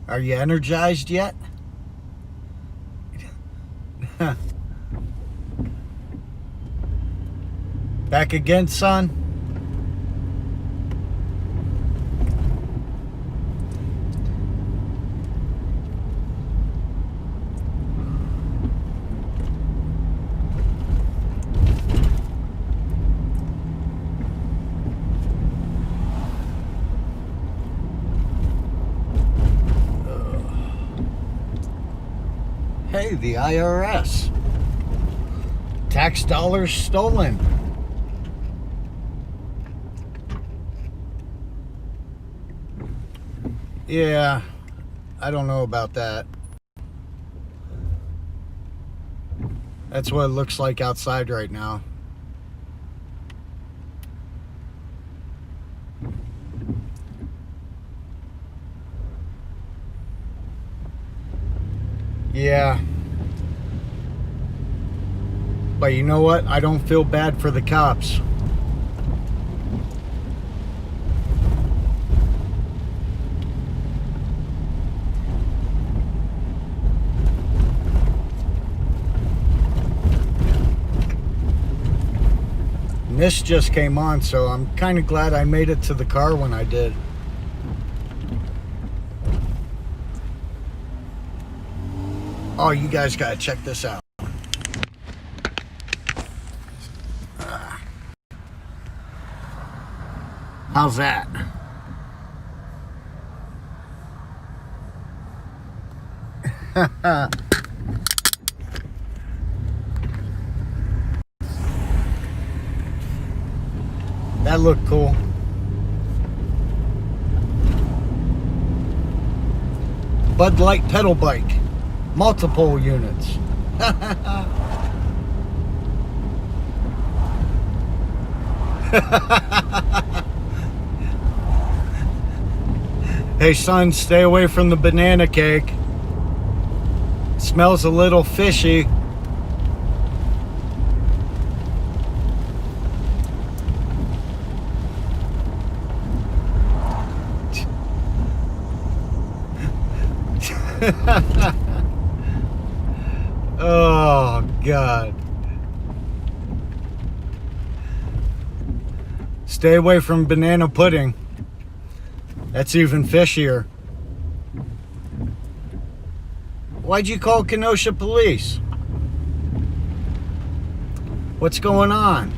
Are you energized yet? Back again, son? Hey, the IRS. Tax dollars stolen. Yeah, I don't know about that. That's what it looks like outside right now. Yeah. But you know what? I don't feel bad for the cops. And this just came on, so I'm kind of glad I made it to the car when I did. Oh, you guys gotta check this out. How's that? That looked cool. Bud Light pedal bike. Multiple units. Hey son, stay away from the banana cake. It smells a little fishy. Oh God. Stay away from banana pudding. That's even fishier. Why'd you call Kenosha police? What's going on?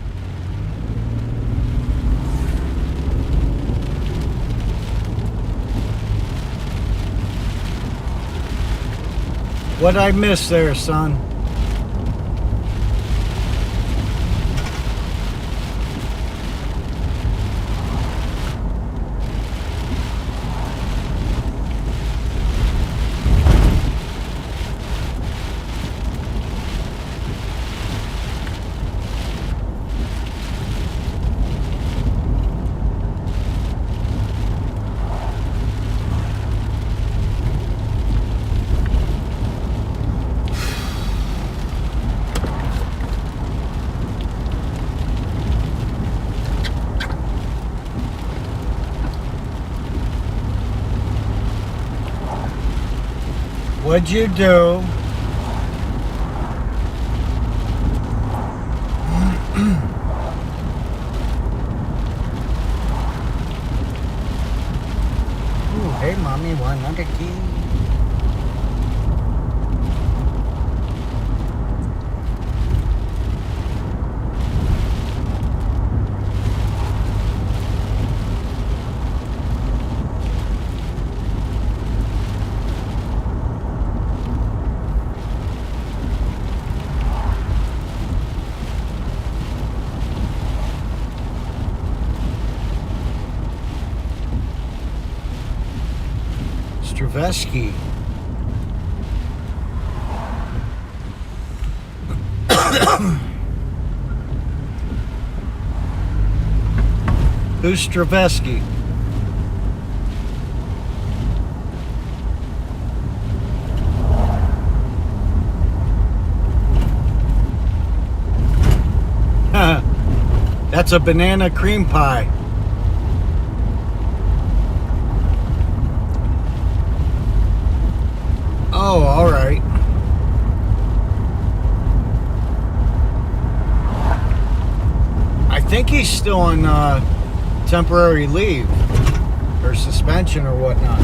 What'd I miss there, son? What'd you do? Ooh, hey mommy, want another key? Stravesky. Who's Stravesky? That's a banana cream pie. Oh, all right. I think he's still on temporary leave or suspension or whatnot.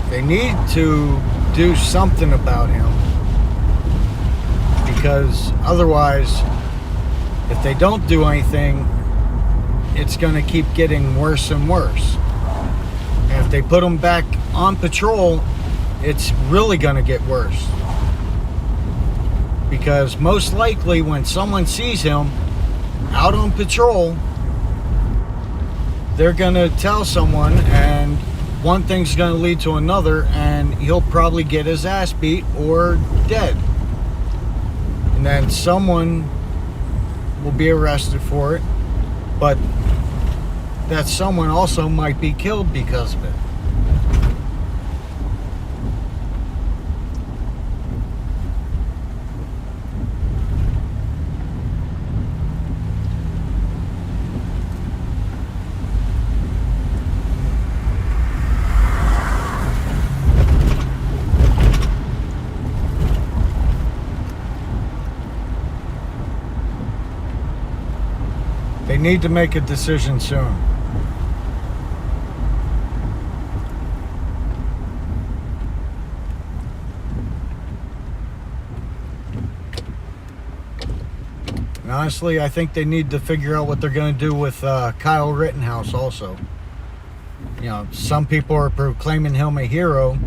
They need to do something about him, because otherwise, if they don't do anything, it's going to keep getting worse and worse. And if if they put him back on patrol, it's really going to get worse. Because most likely when someone sees him out on patrol, they're going to tell someone, and one thing's going to lead to another, and he'll probably get his ass beat or dead. And then someone will be arrested for it, but that someone also might be killed because of it. They need to make a decision soon. And honestly, I think they need to figure out what they're going to do with Kyle Rittenhouse also. You know, some people are proclaiming him a hero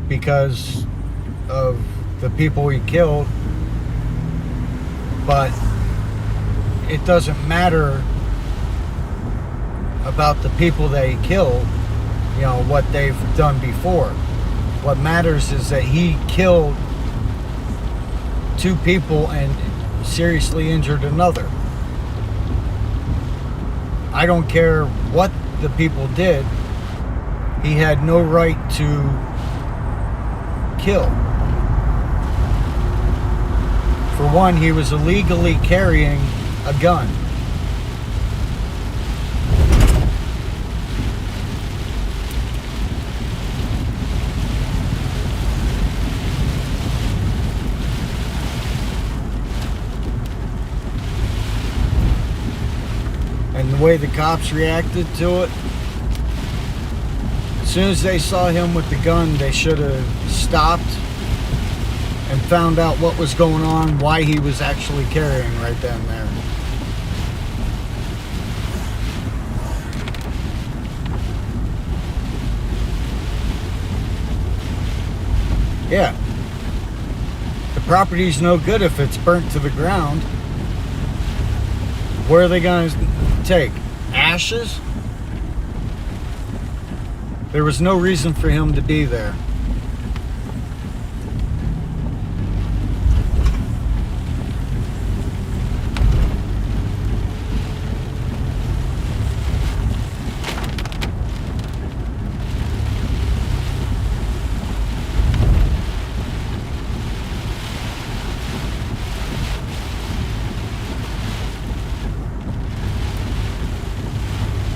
because of the people he killed, but it doesn't matter about the people that he killed, you know, what they've done before. What matters is that he killed 2 people and seriously injured another. I don't care what the people did, he had no right to kill. For one, he was illegally carrying a gun. And the way the cops reacted to it, as soon as they saw him with the gun, they should have stopped and found out what was going on, why he was actually carrying right then and there. Yeah. The property's no good if it's burnt to the ground. Where are they going to take? Ashes? There was no reason for him to be there.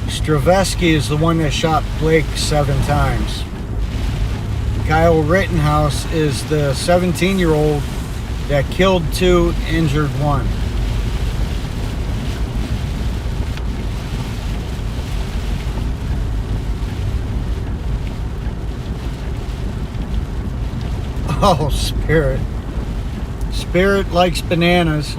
Stravesky is the one that shot Blake 7 times. Kyle Rittenhouse is the 17-year-old that killed 2, injured 1. Oh, Spirit. Spirit likes bananas.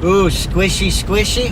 Ooh, squishy, squishy.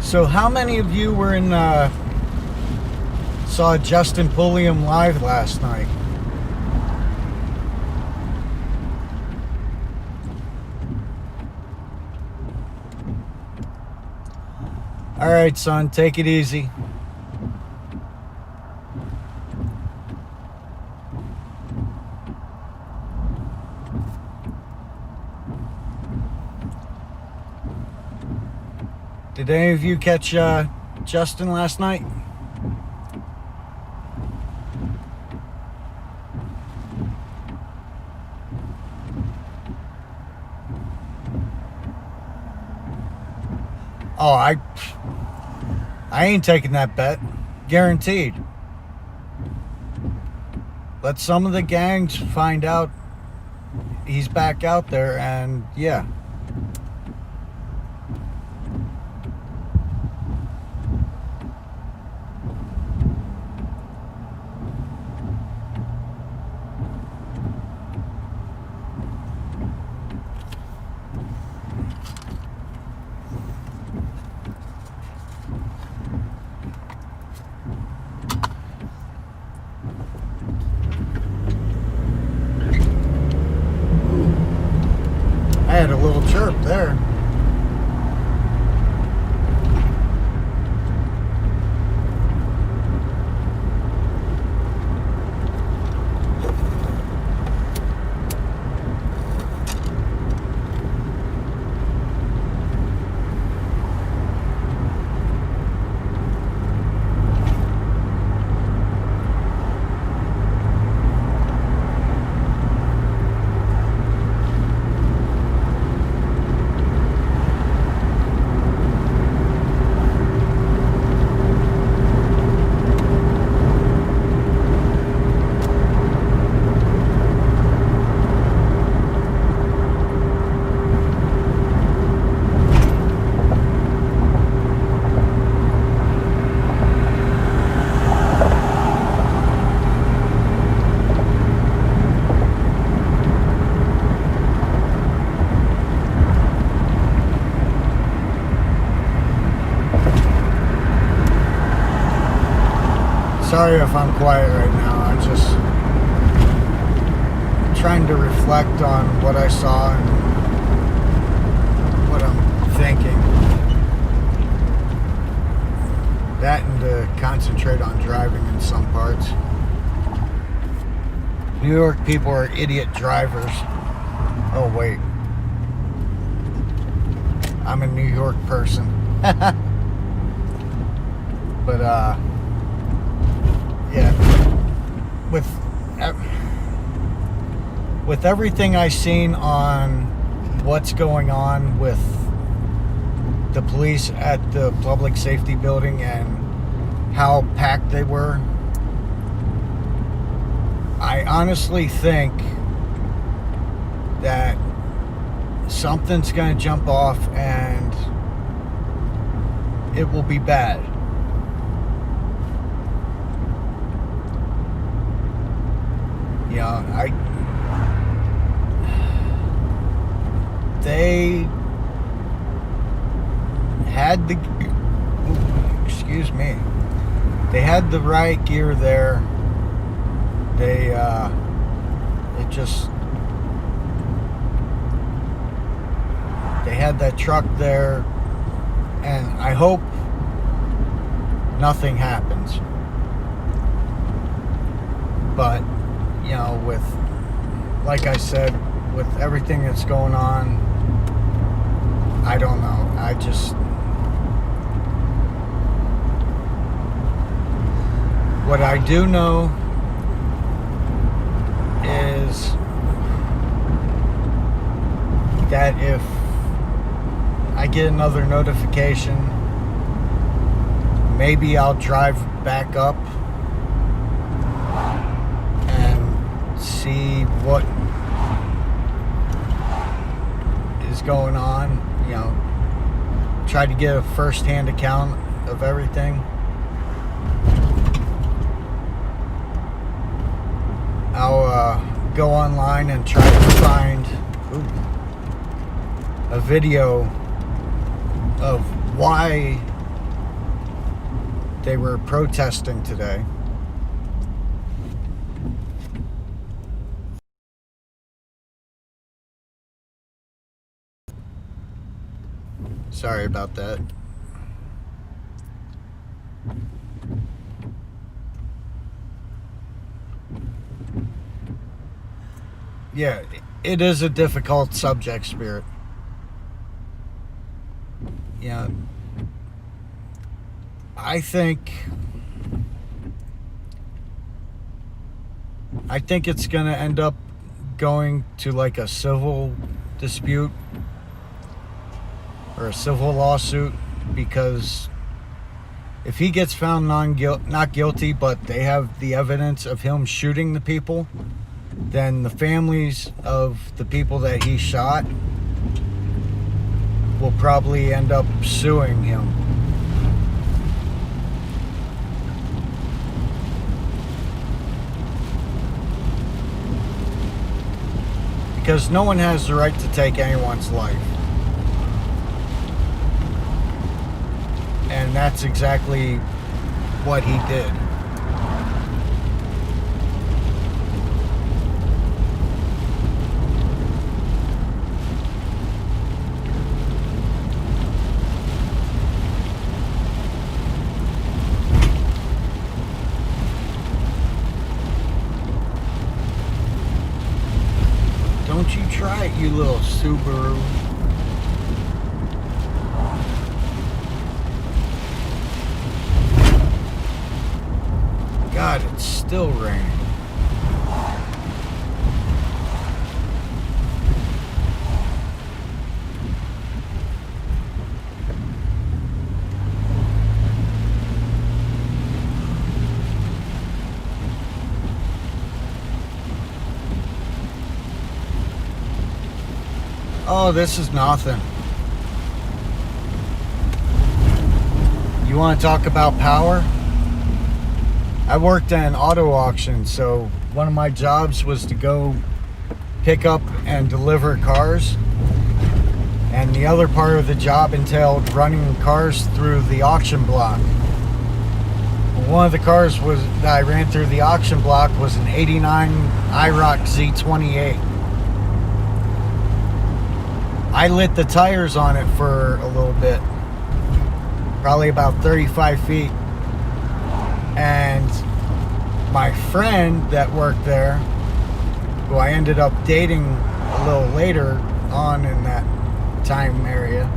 So how many of you were in saw Justin Pulliam live last night? All right, son, take it easy. Did any of you catch Justin last night? Oh, I ain't taking that bet. Guaranteed. Let some of the gangs find out he's back out there, and yeah. I had a little chirp there. Sorry if I'm quiet right now. I'm just trying to reflect on what I saw and what I'm thinking. That and to concentrate on driving in some parts. New York people are idiot drivers. Oh, wait. I'm a New York person. But, yeah, with everything I've seen on what's going on with the police at the public safety building and how packed they were, I honestly think that something's going to jump off and it will be bad. You know, they had the, excuse me, they had the riot gear there. They, they had that truck there, and I hope nothing happens. But, you know, with, like I said, with everything that's going on, I don't know. What I do know is that if I get another notification, maybe I'll drive back up and see what is going on, you know, try to get a first-hand account of everything. I'll go online and try to find a video of why they were protesting today. Sorry about that. Yeah, it is a difficult subject, Spirit. Yeah. I think it's going to end up going to like a civil dispute or a civil lawsuit, because if he gets found not guilty, but they have the evidence of him shooting the people, then the families of the people that he shot will probably end up suing him. Because no one has the right to take anyone's life. And that's exactly what he did. Don't you try it, you little Subaru. God, it's still raining. Oh, this is nothing. You want to talk about power? I worked at an auto auction, so one of my jobs was to go pick up and deliver cars. And the other part of the job entailed running cars through the auction block. One of the cars that I ran through the auction block was an 89 IROC Z28. I lit the tires on it for a little bit, probably about 35 feet. And my friend that worked there, who I ended up dating a little later on in that time area,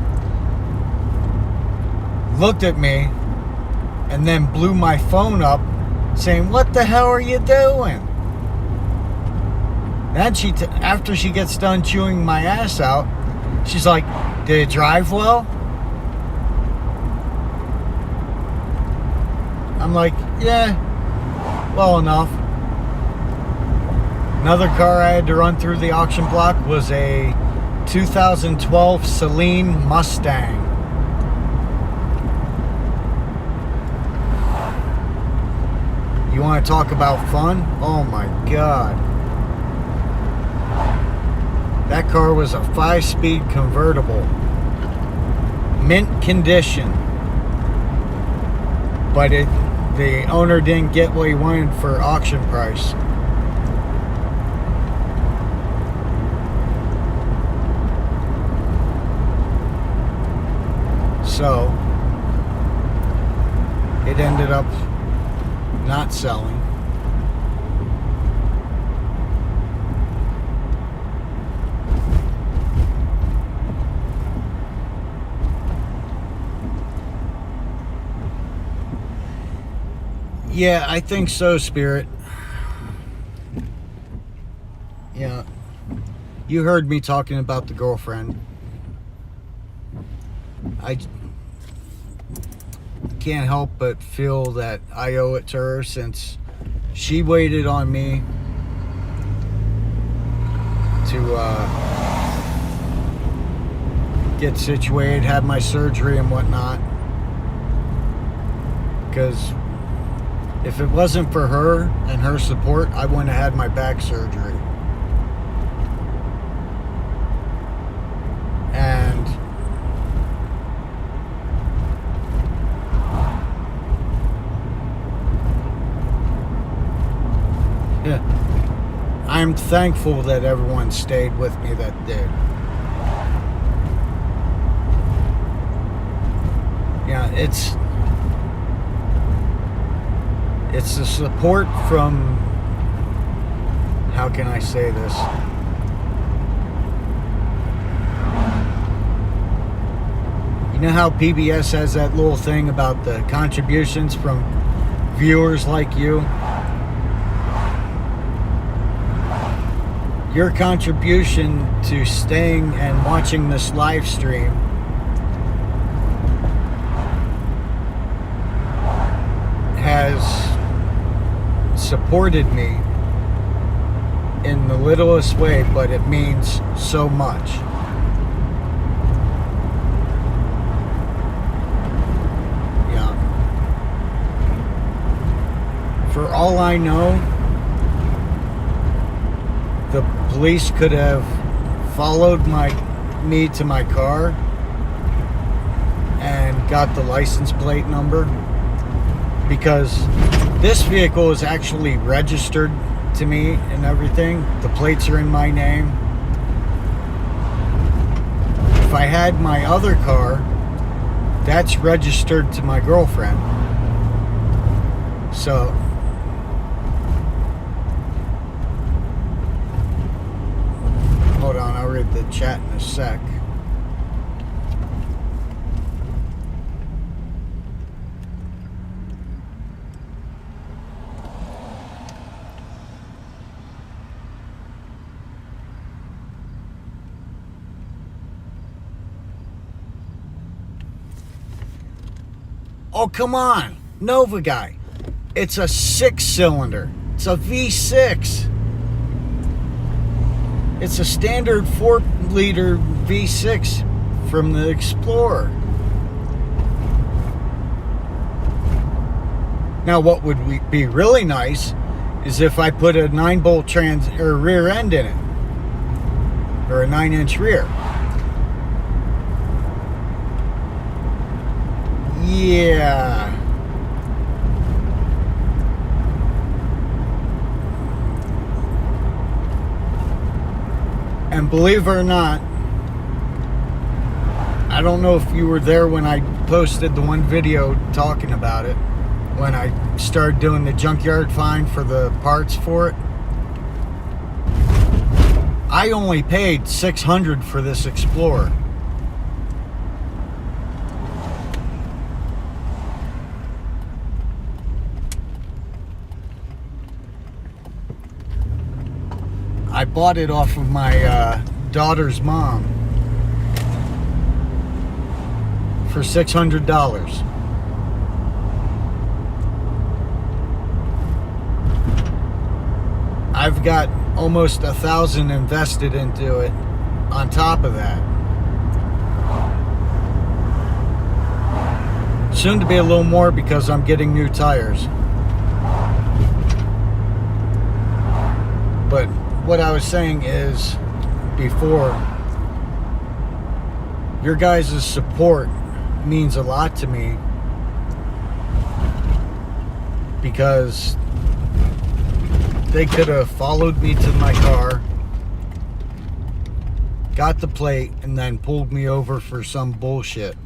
looked at me and then blew my phone up saying, "What the hell are you doing?" Then after she gets done chewing my ass out, she's like, "Did it drive well?" I'm like, "Yeah, well enough." Another car I had to run through the auction block was a 2012 Celine Mustang. You want to talk about fun? Oh my God. That car was a 5-speed convertible. Mint condition. But the owner didn't get what he wanted for auction price. So it ended up not selling. Yeah, I think so, Spirit. Yeah. You heard me talking about the girlfriend. I can't help but feel that I owe it to her, since she waited on me to get situated, have my surgery and whatnot. Because if it wasn't for her and her support, I wouldn't have had my back surgery. And yeah, I'm thankful that everyone stayed with me that did. Yeah, It's the support from, how can I say this? You know how PBS has that little thing about the contributions from viewers like you? Your contribution to staying and watching this live stream has supported me in the littlest way, but it means so much. Yeah. For all I know, the police could have followed me to my car and got the license plate number, because this vehicle is actually registered to me and everything. The plates are in my name. If I had my other car, that's registered to my girlfriend. So hold on, I'll read the chat in a sec. Oh, come on. Nova guy. It's a 6-cylinder. It's a V6. It's a standard 4-liter V6 from the Explorer. Now, what would be really nice is if I put a 9-bolt rear end in it, or a 9-inch rear. Yeah. And believe it or not, I don't know if you were there when I posted the one video talking about it, when I started doing the junkyard find for the parts for it. I only paid $600 for this Explorer. I bought it off of my daughter's mom for $600. I've got almost $1,000 invested into it on top of that. Soon to be a little more because I'm getting new tires. But what I was saying is, before, your guys' support means a lot to me, because they could have followed me to my car, got the plate, and then pulled me over for some bullshit.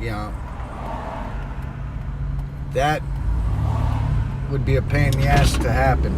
Yeah. That would be a pain in the ass to happen.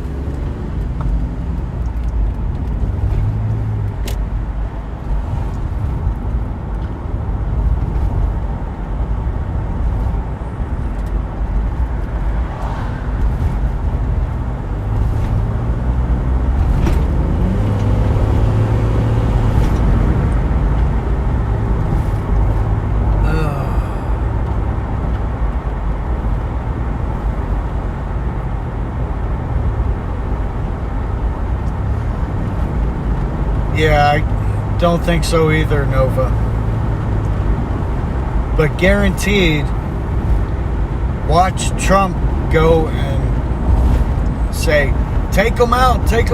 Yeah, I don't think so either, Nova. But guaranteed, watch Trump go and say, take them out, take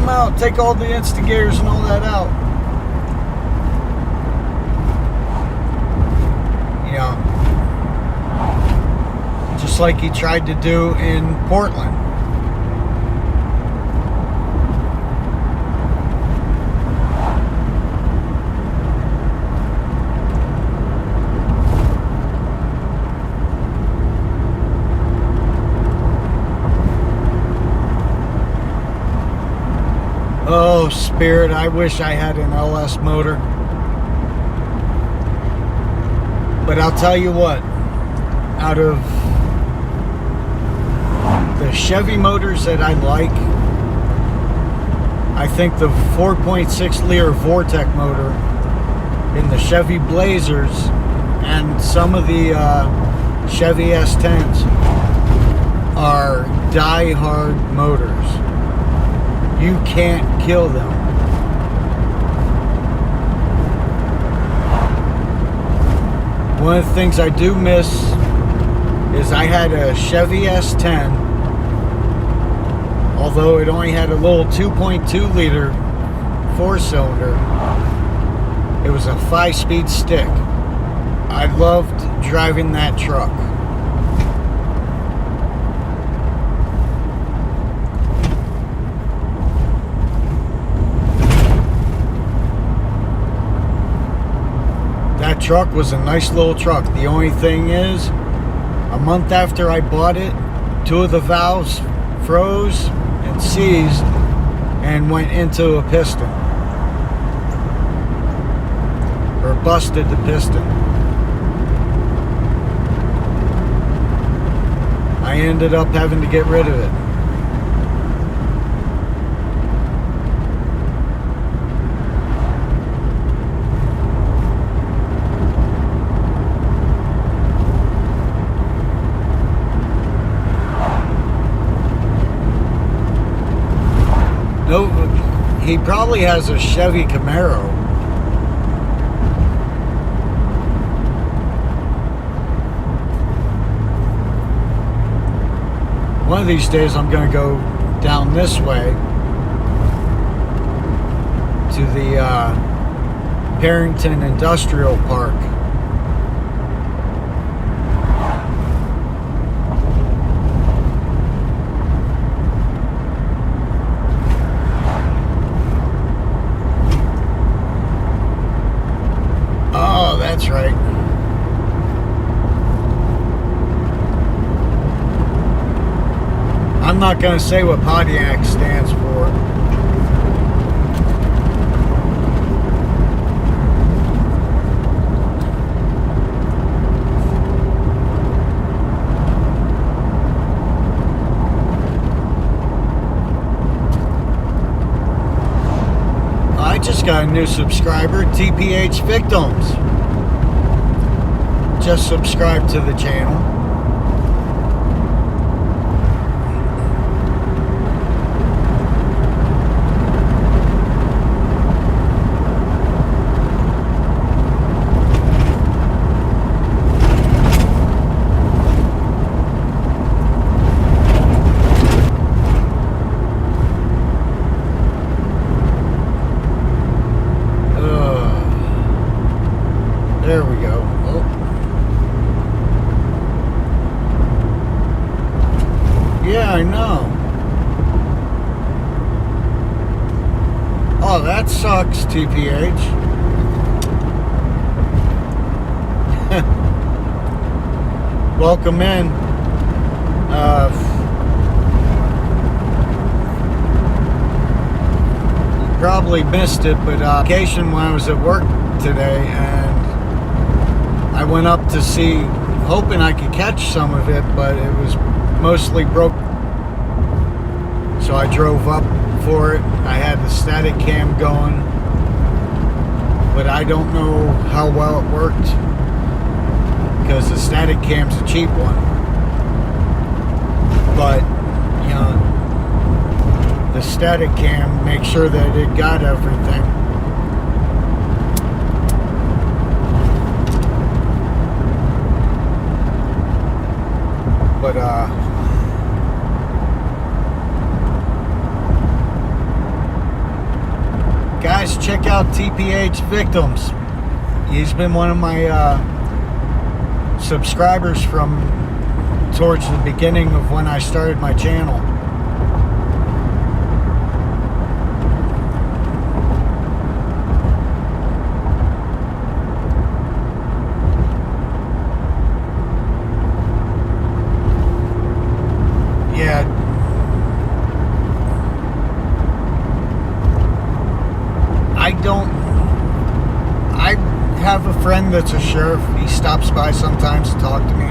all the instigators and all that out. You know, just like he tried to do in Portland. Spirit. I wish I had an LS motor. But I'll tell you what, out of the Chevy motors that I like, I think the 4.6 liter Vortec motor in the Chevy Blazers and some of the Chevy S10s are die-hard motors. You can't kill them. One of the things I do miss is I had a Chevy S10, although it only had a little 2.2 liter 4-cylinder. It was a 5-speed stick. I loved driving that truck. That truck was a nice little truck. The only thing is, a month after I bought it, 2 of the valves froze and seized and went into a piston. Or busted the piston. I ended up having to get rid of it. No, he probably has a Chevy Camaro. One of these days I'm going to go down this way to the Barrington Industrial Park. Oh, that's right. I'm not going to say what Pontiac stands for. I just got a new subscriber, TPH Victims. Just subscribe to the channel. There we go. Oh. Yeah, I know. Oh, that sucks, TPH. Welcome in. Probably missed it, but vacation when I was at work today, and I went up to see, hoping I could catch some of it, but it was mostly broke. So I drove up for it. I had the static cam going, but I don't know how well it worked because the static cam's a cheap one. But, you know, the static cam makes sure that it got everything. But guys, check out TPH Victims. He's been one of my subscribers from towards the beginning of when I started my channel. I have a friend that's a sheriff. He stops by sometimes to talk to me,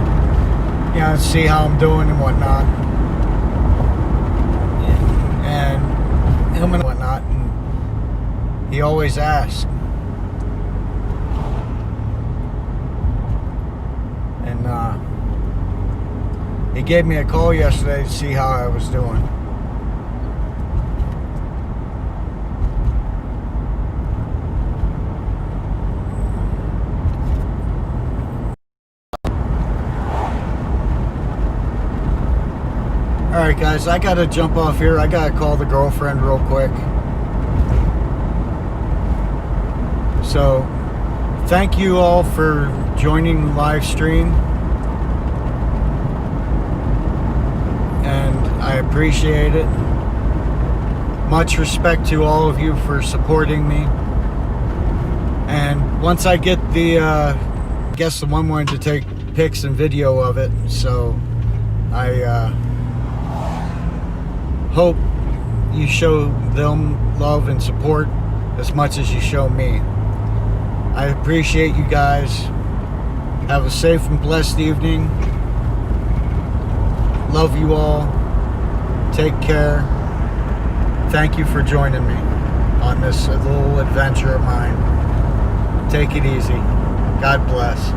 you know, see how I'm doing and whatnot, and him and whatnot, and he always asks. And he gave me a call yesterday to see how I was doing. Alright guys, I gotta jump off here. I gotta call the girlfriend real quick. So, thank you all for joining the live stream. And I appreciate it. Much respect to all of you for supporting me. And once I get the, I guess the one wanted to take pics and video of it, so I hope you show them love and support as much as you show me. I appreciate you guys. Have a safe and blessed evening. Love you all. Take care. Thank you for joining me on this little adventure of mine. Take it easy. God bless.